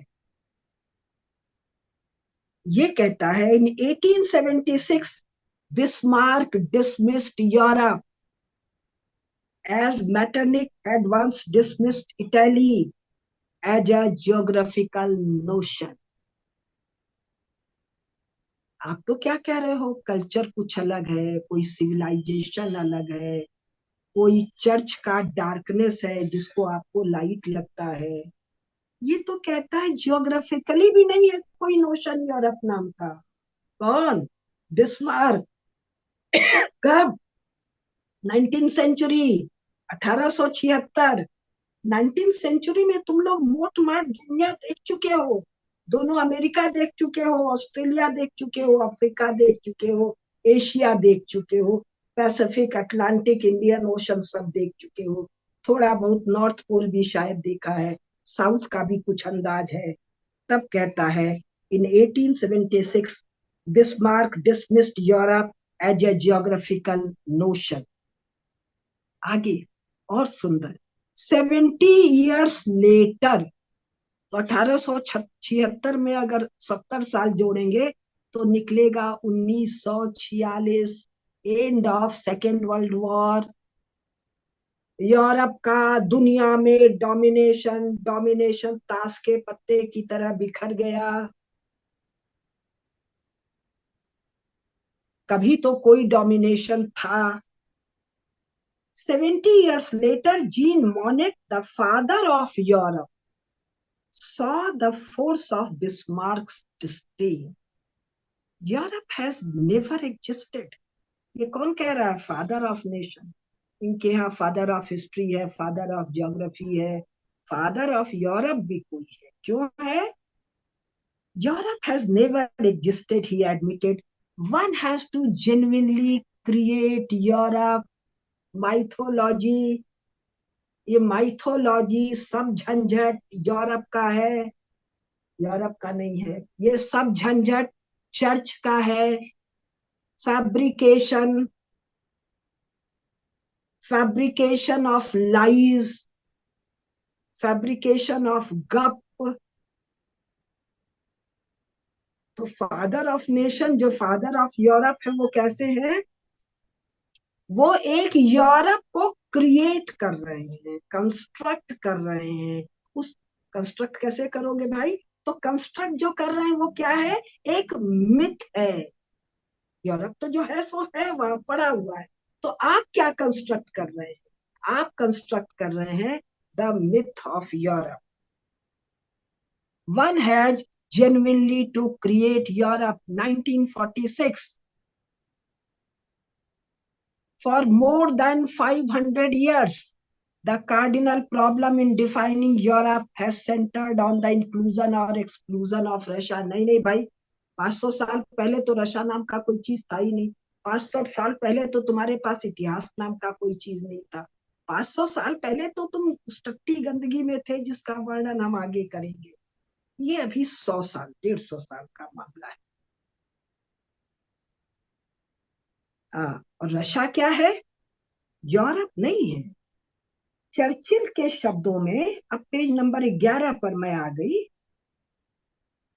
ये कहता है in 1876 Bismarck dismissed Europe as Metternich had once dismissed Italy as a geographical notion। आप तो क्या कह रहे हो, कल्चर कुछ अलग है, कोई सिविलाइजेशन अलग है, कोई चर्च का डार्कनेस है जिसको आपको लाइट लगता है। ये तो कहता है जियोग्राफिकली भी नहीं है कोई नोशन यूरोप नाम का। कौन? बिस्मार्क। कब? 19 सेंचुरी, 1876। 19 सेंचुरी में तुम लोग मोट माट दुनिया देख चुके हो, दोनों अमेरिका देख चुके हो, ऑस्ट्रेलिया देख चुके हो, अफ्रीका देख चुके हो, एशिया देख चुके हो, पैसिफिक, अटलांटिक, इंडियन ओशन सब देख चुके हो, थोड़ा बहुत नॉर्थ पोल भी शायद देखा है, साउथ का भी कुछ अंदाज है। तब कहता है in 1876 Bismarck dismissed Europe as a geographical notion. आगे और सुंदर, 70 years लेटर, तो 1876 में अगर 70 साल जोड़ेंगे तो निकलेगा 1946, end of second world war. Europe का दुनिया में डोमिनेशन, डोमिनेशन ताश के पत्ते की तरह बिखर गया। कभी तो कोई डोमिनेशन था। 70 years later, Jean Monnet, the father of Europe, saw the force of Bismarck's disdain. Europe has never existed. ये कौन कह रहा है? Father of nation. इनके यहाँ फादर ऑफ हिस्ट्री है, फादर ऑफ ज्योग्राफी है, फादर ऑफ यूरोप भी कोई है। क्यों है? Europe has never existed, he admitted. One has to genuinely create Europe. Mythology, ये माइथोलॉजी सब झंझट यूरोप का है, यूरोप का नहीं है। ये सब झंझट चर्च का है। Fabrication, fabrication of lies, fabrication of गप। तो फादर ऑफ नेशन जो फादर ऑफ यूरोप है वो कैसे है? वो एक यूरोप को क्रिएट कर रहे हैं, कंस्ट्रक्ट कर रहे हैं। उस कंस्ट्रक्ट कैसे करोगे भाई? तो कंस्ट्रक्ट जो कर रहे हैं वो क्या है? एक मिथ है। यूरोप तो जो है सो है, वहां पड़ा हुआ है। तो आप क्या कंस्ट्रक्ट कर रहे हैं? आप कंस्ट्रक्ट कर रहे हैं the myth of Europe. One has genuinely to create Europe, 1946, for more than 500 years. The cardinal problem in defining Europe has centered on the inclusion or exclusion of Russia। नहीं नहीं भाई, 500 साल पहले तो रशिया नाम का कोई चीज था ही नहीं। 500 साल पहले तो तुम्हारे पास इतिहास नाम का कोई चीज नहीं था। 500 साल पहले तो तुम उस टट्टी गंदगी में थे जिसका वर्णन हम आगे करेंगे। ये अभी 100 साल, 150 साल का मामला है। और रशिया क्या है? यूरोप नहीं है। चर्चिल के शब्दों में, अब पेज नंबर 11 पर मैं आ गई।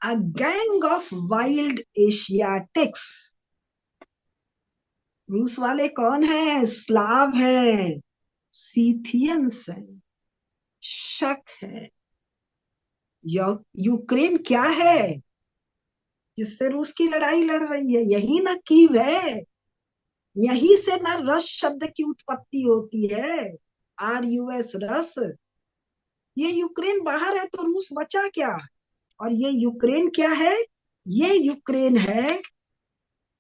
A gang of wild Asiatics. रूस वाले कौन है? स्लाव हैं, सीथियंस हैं, शक है। यूक्रेन क्या है? जिससे रूस की लड़ाई लड़ रही है, यही ना कीव है, यहीं से ना रस शब्द की उत्पत्ति होती है, RUS रस। ये यूक्रेन बाहर है तो रूस बचा क्या? और ये यूक्रेन क्या है? ये यूक्रेन है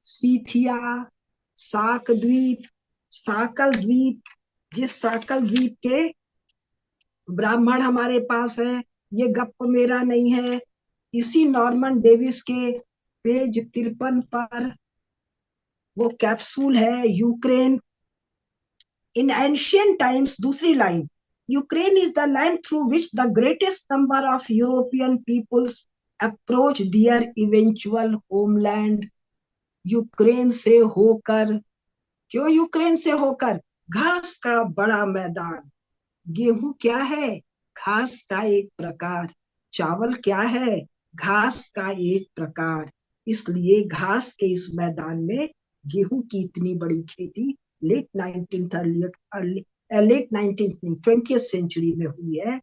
सीथिया, साक द्वीप, साकल द्वीप, जिस साकल द्वीप के ब्राह्मण हमारे पास है, ये गप मेरा नहीं है। इसी नॉर्मन डेविस के पेज 53 पर वो कैप्सूल है, यूक्रेन इन एंशियंट टाइम्स। दूसरी line, Ukraine is the land through which the greatest number of European peoples approach their eventual homeland. Ukraine से होकर, क्यों यूक्रेन से होकर? घास का बड़ा मैदान। गेहूं क्या है? घास का एक प्रकार। चावल क्या है? घास का एक प्रकार। इसलिए घास के इस मैदान में गेहूं की इतनी बड़ी खेती लेट 20th सेंचुरी में हुई है।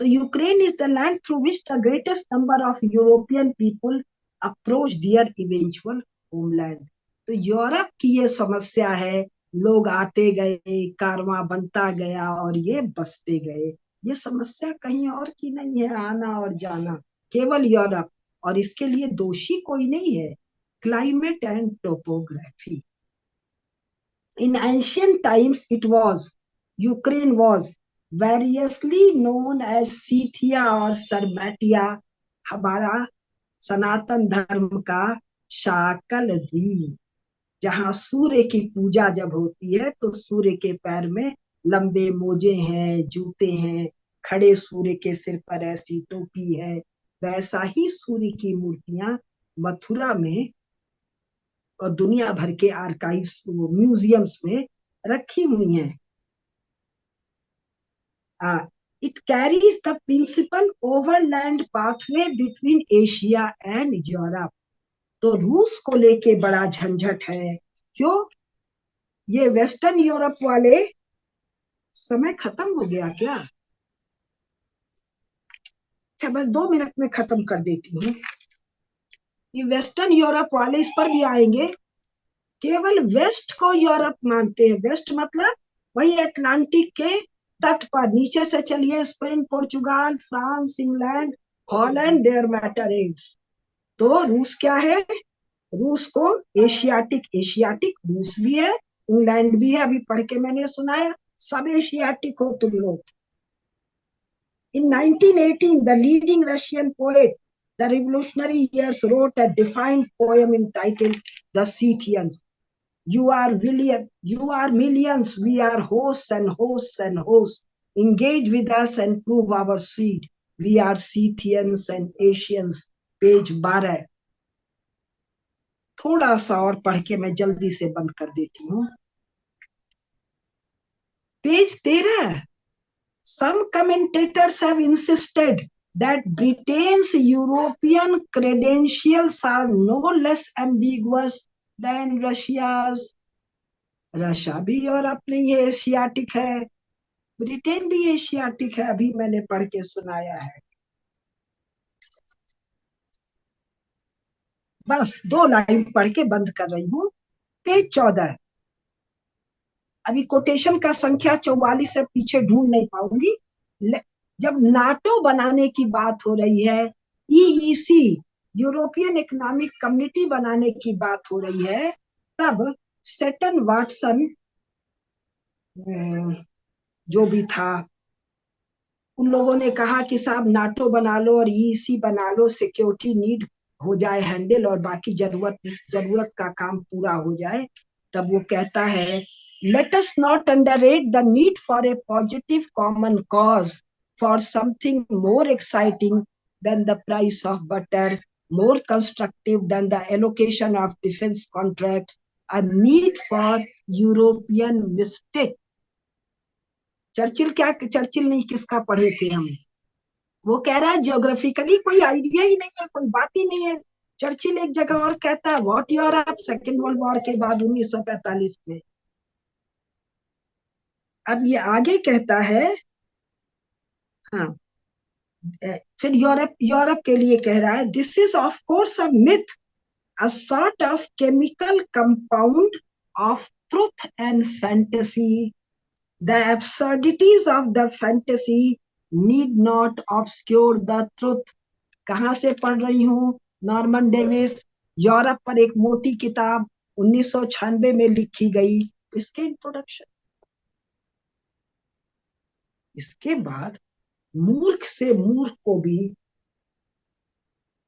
तो Ukraine is the land through which the greatest number of European people approach their eventual homeland. तो यूरोप की ये समस्या है, लोग आते गए, कारवां बनता गया और ये बसते गए। ये समस्या कहीं और की नहीं है, आना और जाना, केवल यूरोप। और इसके लिए दोषी कोई नहीं है, climate and topography. In ancient times, it was, Ukraine was variously known as Scythia or Sarmatia, हमारा सनातन धर्म का शाकल द्वीप, जहाँ सूर्य की पूजा जब होती है तो सूर्य के पैर में लंबे मोजे हैं, जूते हैं, खड़े सूर्य के सिर पर ऐसी टोपी है। वैसा ही सूर्य की मूर्तियां मथुरा में और दुनिया भर के आर्काइव्स, म्यूजियम्स में रखी हुई हैं। It carries the principal overland pathway between Asia and Europe. तो रूस को लेके बड़ा झंझट है। क्यों? ये वेस्टर्न यूरोप वाले, समय खत्म हो गया क्या? अच्छा, बस 2 मिनट में खत्म कर देती हूँ। ये वेस्टर्न यूरोप वाले, इस पर भी आएंगे, केवल वेस्ट को यूरोप मानते हैं। वेस्ट मतलब वही अटलांटिक के तट पर, नीचे से चलिए, Spain, Portugal, France, England, Holland, there matter ends. तो रूस क्या है? रूस को एशियाटिक, एशियाटिक रूस भी है, इंग्लैंड भी है, अभी पढ़ के मैंने सुनाया, सब एशियाटिक हो तुम लोग। In 1918, the leading Russian poet, the revolutionary years, wrote a defined poem entitled The Scythians. You are millions, we are hosts and hosts and hosts. Engage with us and prove our seed. We are Scythians and Asians. Page 12। थोड़ा सा और पढ़ के मैं जल्दी से बंद कर देती हूँ। Page 13। Some commentators have insisted that Britain's European credentials are no less ambiguous than Russia's. Russia भी यूरोप नहीं है, एशियाटिक है। ब्रिटेन भी एशियाटिक है, अभी मैंने पढ़ के सुनाया है। बस 2 लाइन पढ़ के बंद कर रही हूँ। पेज 14। अभी कोटेशन का संख्या 44 से पीछे ढूंढ नहीं पाऊंगी। जब नाटो बनाने की बात हो रही है, EEC, यूरोपियन इकोनॉमिक कम्युनिटी बनाने की बात हो रही है, तब सेटन वाटसन जो भी था, उन लोगों ने कहा कि साहब नाटो बना लो और EEC बना लो, सिक्योरिटी नीड हो जाए हैंडल और बाकी जरूरत का काम पूरा हो जाए। तब वो कहता है, let us not underrate the need for a positive common cause, for something more exciting than the price of butter, more constructive than the allocation of defense contracts, a need for European mystic। Churchill नहीं, किसका पढ़े थे हम? वो कह रहा है geographically कोई आइडिया ही नहीं है, कोई बात ही नहीं है। चर्चिल एक जगह और कहता है, what Europe second world war के बाद 1945 में। अब ये आगे कहता है, हाँ, फिर यूरोप यूरोप के लिए कह रहा है, this is of course a myth, a sort of chemical compound of truth and fantasy. The absurdities of the fantasy need not obscure the truth. कहाँ से पढ़ रही हूँ? नॉर्मन डेविस, यूरोप पर एक मोटी किताब 1996 में लिखी गई, इसके इंट्रोडक्शन। इसके बाद मूर्ख से मूर्ख को भी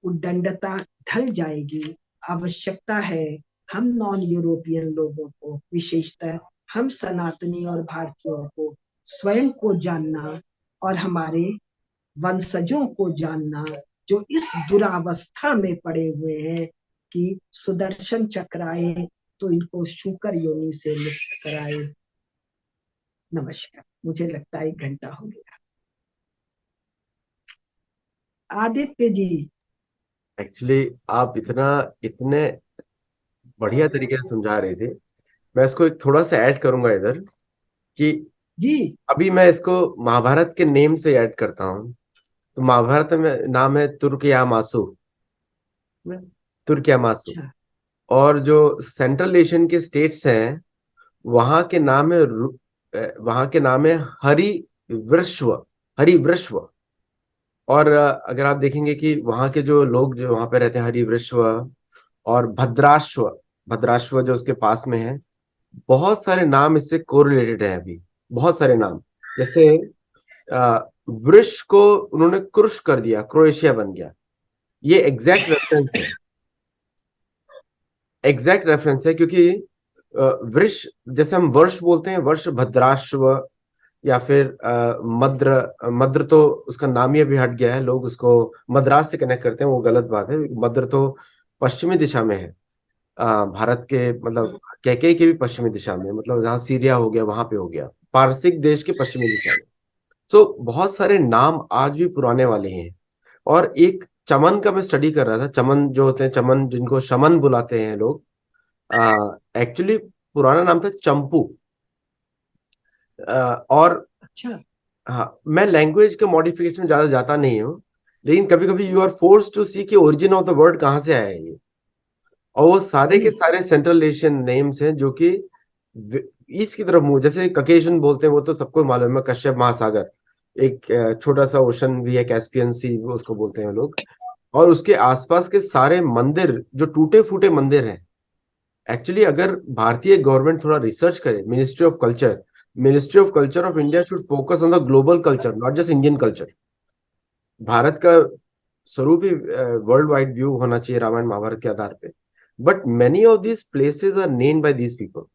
उद्दंडता ढल जाएगी। आवश्यकता है हम नॉन यूरोपियन लोगों को, विशेषतः हम सनातनी और भारतीयों को स्वयं को जानना और हमारे वंशजों को जानना, जो इस दुरावस्था में पड़े हुए हैं कि सुदर्शन चक्र आए तो इनको शूकर योनि से मुक्त कराए। नमस्कार, मुझे लगता है 1 घंटा हो गया। आदित्य जी। एक्चुअली आप इतना इतने बढ़िया तरीके से समझा रहे थे, मैं इसको एक थोड़ा सा ऐड करूंगा इधर कि जी अभी मैं इसको महाभारत के नेम से ऐड करता हूँ। तो महाभारत में नाम है तुर्कयामासु, तुर्कयामासु। अच्छा और जो सेंट्रल एशियन के स्टेट्स हैं वहां के नाम है वहां के नाम है हरिवृष्व, हरिवृष्व। और अगर आप देखेंगे कि वहां के जो लोग जो वहां पे रहते हैं, हरिवृष्व और भद्राश्व, भद्राश्व जो उसके पास में है, बहुत सारे नाम इससे कोरिलेटेड है अभी, बहुत सारे नाम। जैसे अ, वृष को उन्होंने क्रुश कर दिया, क्रोएशिया बन गया। ये एग्जैक्ट रेफरेंस है, एग्जैक्ट रेफरेंस है, क्योंकि वृष, जैसे हम वर्ष बोलते हैं, वर्ष भद्राश्व या फिर मद्र, मद्र तो उसका नाम ही अभी हट गया है, लोग उसको मद्रास से कनेक्ट करते हैं, वो गलत बात है। मद्र तो पश्चिमी दिशा में है, भारत के मतलब कैकेय के भी पश्चिमी दिशा में, मतलब जहाँ सीरिया हो गया वहां पे हो गया, पारसिक देश के पश्चिमी दिशा में। तो बहुत सारे नाम आज भी पुराने वाले हैं। और एक चमन का मैं स्टडी कर रहा था, चमन जो होते हैं, चमन जिनको शमन बुलाते हैं लोग, एक्चुअली पुराना नाम था चंपू। और अच्छा। हाँ, मैं लैंग्वेज के मॉडिफिकेशन में ज्यादा जाता नहीं हूँ, लेकिन कभी कभी यू आर फोर्स टू सी कि ओरिजिन ऑफ द वर्ड कहाँ से आया है ये। और वो सारे के जी सारे सेंट्रल एशियन नेम्स हैं जो कि ईस्ट की तरफ मुंह, जैसे ककेशन बोलते हैं, वो तो सबको मालूम है, कश्यप महासागर, एक छोटा सा ओशन भी है, कैस्पियन सी उसको बोलते हैं लोग। और उसके आसपास के सारे मंदिर जो टूटे फूटे मंदिर हैं, एक्चुअली अगर भारतीय गवर्नमेंट थोड़ा रिसर्च करे, ministry of culture of India should focus on the global culture, not just Indian culture. Bharat का स्वरूप ही वर्ल्ड वाइड व्यू होना चाहिए रामायण महाभारत के आधार पे। But many of these places are named by these people.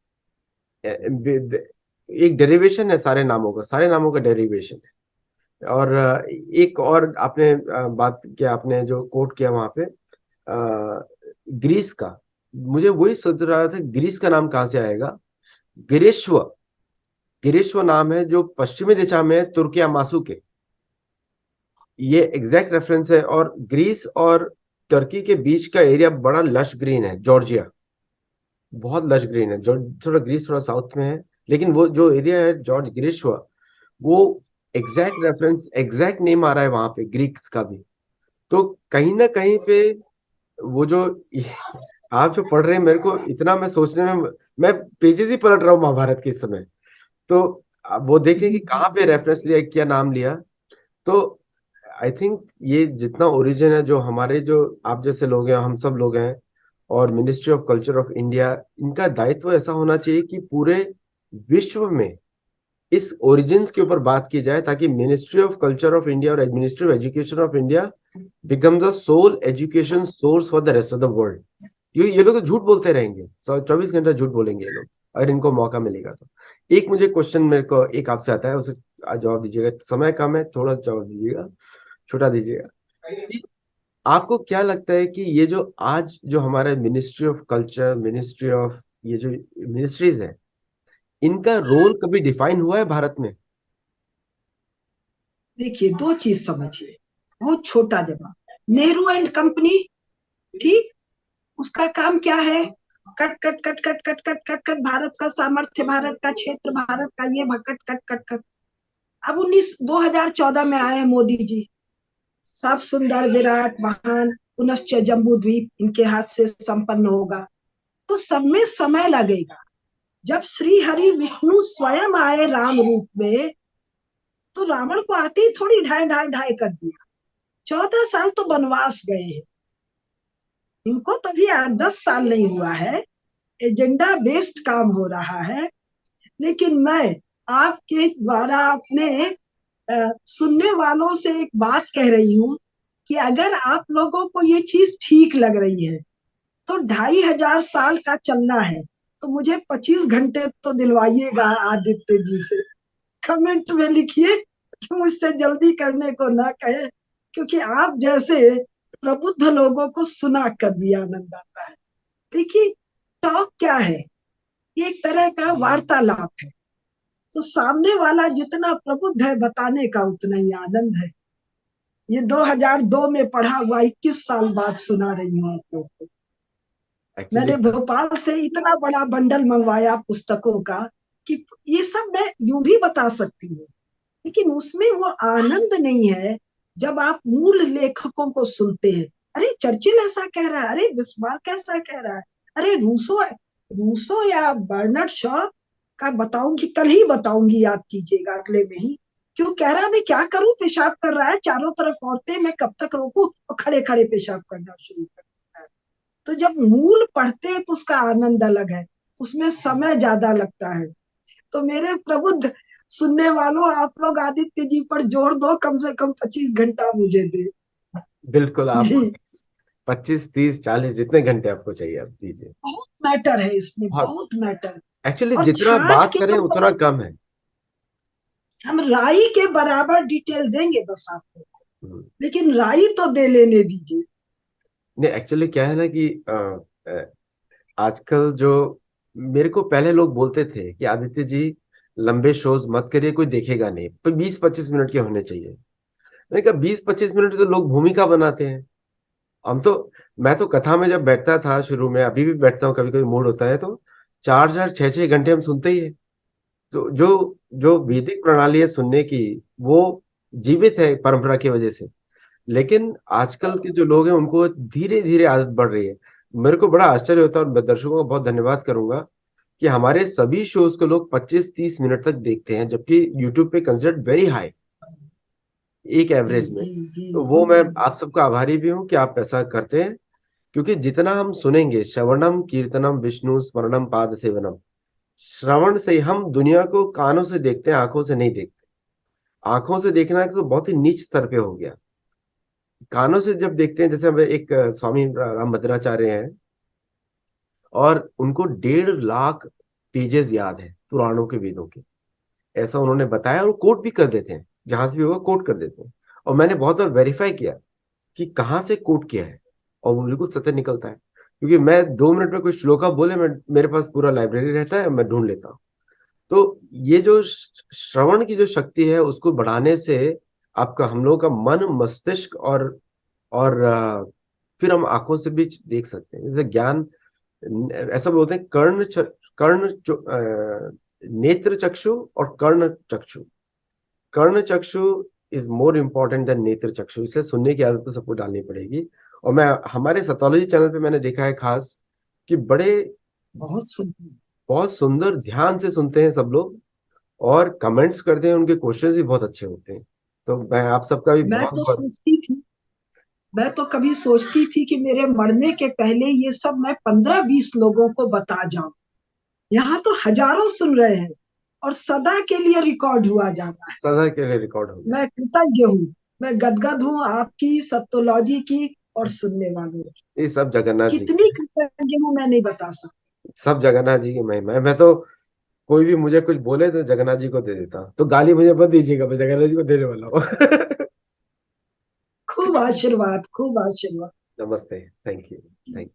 एक डेरिवेशन है सारे नामों का, सारे नामों का डेरिवेशन है। और एक और आपने बात किया, आपने जो कोट किया वहां पे ग्रीस का, मुझे वही सोच रहा था ग्रीस का नाम कहाँ से आएगा। गिरीश्व, गिरीश्व नाम है जो पश्चिमी दिशा में है, तुर्किया मासू के। ये एग्जैक्ट रेफरेंस है। और ग्रीस और टर्की के बीच का एरिया बड़ा लश ग्रीन है, जॉर्जिया, बहुत लश ग्रीन है। जो थोड़ा ग्रीस थोड़ा साउथ में है, लेकिन वो जो एरिया है जॉर्ज गिरीश्व, वो एग्जैक्ट रेफरेंस, एग्जैक्ट नेम आ रहा है वहां पे ग्रीक्स का भी। तो कहीं ना कहीं पे वो जो आप जो पढ़ रहे हैं, मेरे को इतना मैं सोचने में, मैं पेजेस ही पलट रहा हूँ महाभारत के इस समय। तो आप वो देखें कि कहाँ पे रेफरेंस लिया, क्या नाम लिया। तो आई थिंक ये जितना ओरिजिन है, जो हमारे जो आप जैसे लोग हैं, हम सब लोग हैं, और ministry of culture of India, इनका दायित्व ऐसा होना चाहिए कि पूरे विश्व में इस ओरिजिन्स के ऊपर बात की जाए, ताकि ministry of culture of India और ministry of education of India becomes a sole education source for the rest of the world. ये लोग तो झूठ बोलते रहेंगे, 24 घंटा झूठ बोलेंगे ये लोग, अगर इनको मौका मिलेगा तो। एक मुझे क्वेश्चन मेरे को एक आपसे आता है, उसे जवाब दीजिएगा, समय कम है, थोड़ा जवाब दीजिएगा, छोटा दीजिएगा। कि आपको क्या लगता है कि ये जो आज जो हमारा ministry of culture, ministry of, ये जो मिनिस्ट्रीज है, इनका रोल कभी डिफाइन हुआ है भारत में? देखिए, दो चीज समझिए, बहुत छोटा जवाब। नेहरू एंड कंपनी, ठीक, उसका काम क्या है? Cut cut cut cut cut cut cut cut, Bharat का सामर्थ्य, भारत का क्षेत्र, भारत का ये कट कट कट कट। अब 2014 में आए हैं मोदी जी, सब सुंदर विराट महान पुनश्च जम्बू द्वीप इनके हाथ से संपन्न होगा, तो सब में समय लगेगा। जब श्री हरि विष्णु स्वयं आए राम रूप में, तो रावण को आते ही थोड़ी ढाई ढाई ढाई कर दिया। 14 साल तो वनवास गए हैं, इनको तो भी 8-10 साल नहीं हुआ है। एजेंडा बेस्ड काम हो रहा है। लेकिन मैं आपके द्वारा अपने सुनने वालों से एक बात कह रही हूँ कि अगर आप लोगों को ये चीज ठीक लग रही है, तो 2500 साल का चलना है, तो मुझे 25 घंटे तो दिलवाइएगा आदित्य जी से। कमेंट में लिखिए कि मुझसे जल्दी करने को ना कहे, क्योंकि आप जैसे प्रबुद्ध लोगों को सुना कर भी आनंद आता है। देखिए, टॉक क्या है? ये एक तरह का वार्तालाप है, तो सामने वाला जितना प्रबुद्ध है बताने का उतना ही आनंद है। ये 2002 में पढ़ा हुआ 21 साल बाद सुना रही हूँ आप लोग को। एक्चुअली मैंने भोपाल से इतना बड़ा बंडल मंगवाया पुस्तकों का कि ये सब मैं यूं भी बता सकती हूँ, लेकिन उसमें वो आनंद नहीं है जब आप मूल लेखकों को सुनते हैं। अरे चर्चिल ऐसा कह रहा है, अरे बिस्मार्क ऐसा कह रहा है, अरे रूसो रूसो या बर्नार्ड शॉ का बताऊंगी, कल ही बताऊंगी, याद कीजिएगा, अगले में ही। क्यों कह रहा है मैं क्या करूं, पेशाब कर रहा है, चारों तरफ औरतें, मैं कब तक रोकूं, और खड़े खड़े पेशाब करना शुरू कर देता है। तो जब मूल पढ़ते हैं तो उसका आनंद अलग है, उसमें समय ज्यादा लगता है। तो मेरे प्रबुद्ध सुनने वालों, आप लोग आदित्य जी पर जोर दो, कम से कम 25 घंटा मुझे दे। बिल्कुल, आप जी, 25, 30, 40 जितने घंटे आपको चाहिए आप दीजिए। बहुत मैटर है इसमें, बहुत। बहुत मैटर। एक्चुअली और जितना छांट बात के करें तो उतना समझ, कम है। हम राई के बराबर डिटेल देंगे बस आपको, हम्म। लेकिन राई तो दे लेने दीजिए। नहीं, एक्चुअली क्या है ना कि आजकल जो मेरे को पहले लोग बोलते थे कि आदित्य जी लंबे शोज मत करिए, कोई देखेगा नहीं, पर 20-25 मिनट के होने चाहिए। मैंने कहा 20-25 मिनट तो लोग भूमिका बनाते हैं। हम तो मैं तो कथा में जब बैठता था शुरू में, अभी भी बैठता हूँ, कभी कभी मूड होता है तो 4-4 6-6 घंटे हम सुनते ही है। तो जो जो वैदिक प्रणाली है सुनने की, वो जीवित है परंपरा की वजह से। लेकिन आजकल के जो लोग हैं उनको धीरे धीरे आदत बढ़ रही है। मेरे को बड़ा आश्चर्य होता है, और मैं दर्शकों का बहुत धन्यवाद करूंगा कि हमारे सभी शोज को लोग 25-30 मिनट तक देखते हैं, जबकि यूट्यूब पे कंसिडर्ड वेरी हाई, एक जी एवरेज में। जी जी तो वो मैं जी। आप सबका आभारी भी हूँ कि आप ऐसा करते हैं, क्योंकि जितना हम सुनेंगे, श्रवणम कीर्तनम विष्णु स्मरणम पाद सेवनम, श्रवण से ही हम दुनिया को कानों से देखते हैं, आंखों से नहीं देखते। आंखों से देखना तो बहुत ही नीच स्तर पे हो गया। कानों से जब देखते हैं, जैसे हमें एक स्वामी राम भद्राचार्य हैं, और उनको 1.5 लाख पेजेस याद है पुराणों के, वेदों के, ऐसा उन्होंने बताया, और कोट भी कर देते हैं, जहां से भी होगा कोट कर देते हैं। और मैंने बहुत बार वेरीफाई किया कि कहाँ से कोट किया है, और वो बिल्कुल सत्य निकलता है। क्योंकि मैं 2 मिनट में कोई श्लोका बोले, मैं मेरे पास पूरा लाइब्रेरी रहता है, मैं ढूंढ लेता हूँ। तो ये जो श्रवण की जो शक्ति है, उसको बढ़ाने से आपका, हम लोगों का मन, मस्तिष्क और फिर हम आंखों से भी देख सकते हैं, जैसे ज्ञान, ऐसा बोलते हैं नेत्र चक्षु और कर्ण चक्षु। कर्ण चक्षु इज मोर इम्पोर्टेंट देन नेत्र चक्षु, इसलिए सुनने की आदत तो सबको डालनी पड़ेगी। और मैं हमारे सतोलॉजी चैनल पे मैंने देखा है खास कि बड़े बहुत सुंदर। बहुत सुंदर ध्यान से सुनते हैं सब लोग, और कमेंट्स करते हैं, उनके क्वेश्चंस भी बहुत अच्छे होते हैं। तो मैं आप सबका भी मैं बहुत तो बहुत सोचती थी, मैं तो कभी सोचती थी कि मेरे मरने के पहले ये सब मैं 15-20 लोगों को बता जाऊं। यहाँ तो हजारों सुन रहे हैं, और सदा के लिए रिकॉर्ड हुआ जा रहा है। सदा के लिए रिकॉर्ड हो गया। मैं कृतज्ञ हूँ, मैं गदगद हूँ आपकी सत्तोलॉजी की और सुनने वालों की। ये सब जगन्नाथ जी कितनी की, कृतज्ञ हूँ मैं नहीं बता सकती। सब जगन्नाथ जी की महिमा है। मैं तो कोई भी मुझे कुछ बोले तो जगन्नाथ जी को दे देता हूँ, तो गाली मुझे मत दीजिएगा, मैं जगन्नाथ जी को देने वाला हूँ। खूब आशीर्वाद, खूब आशीर्वाद। नमस्ते, थैंक यू, थैंक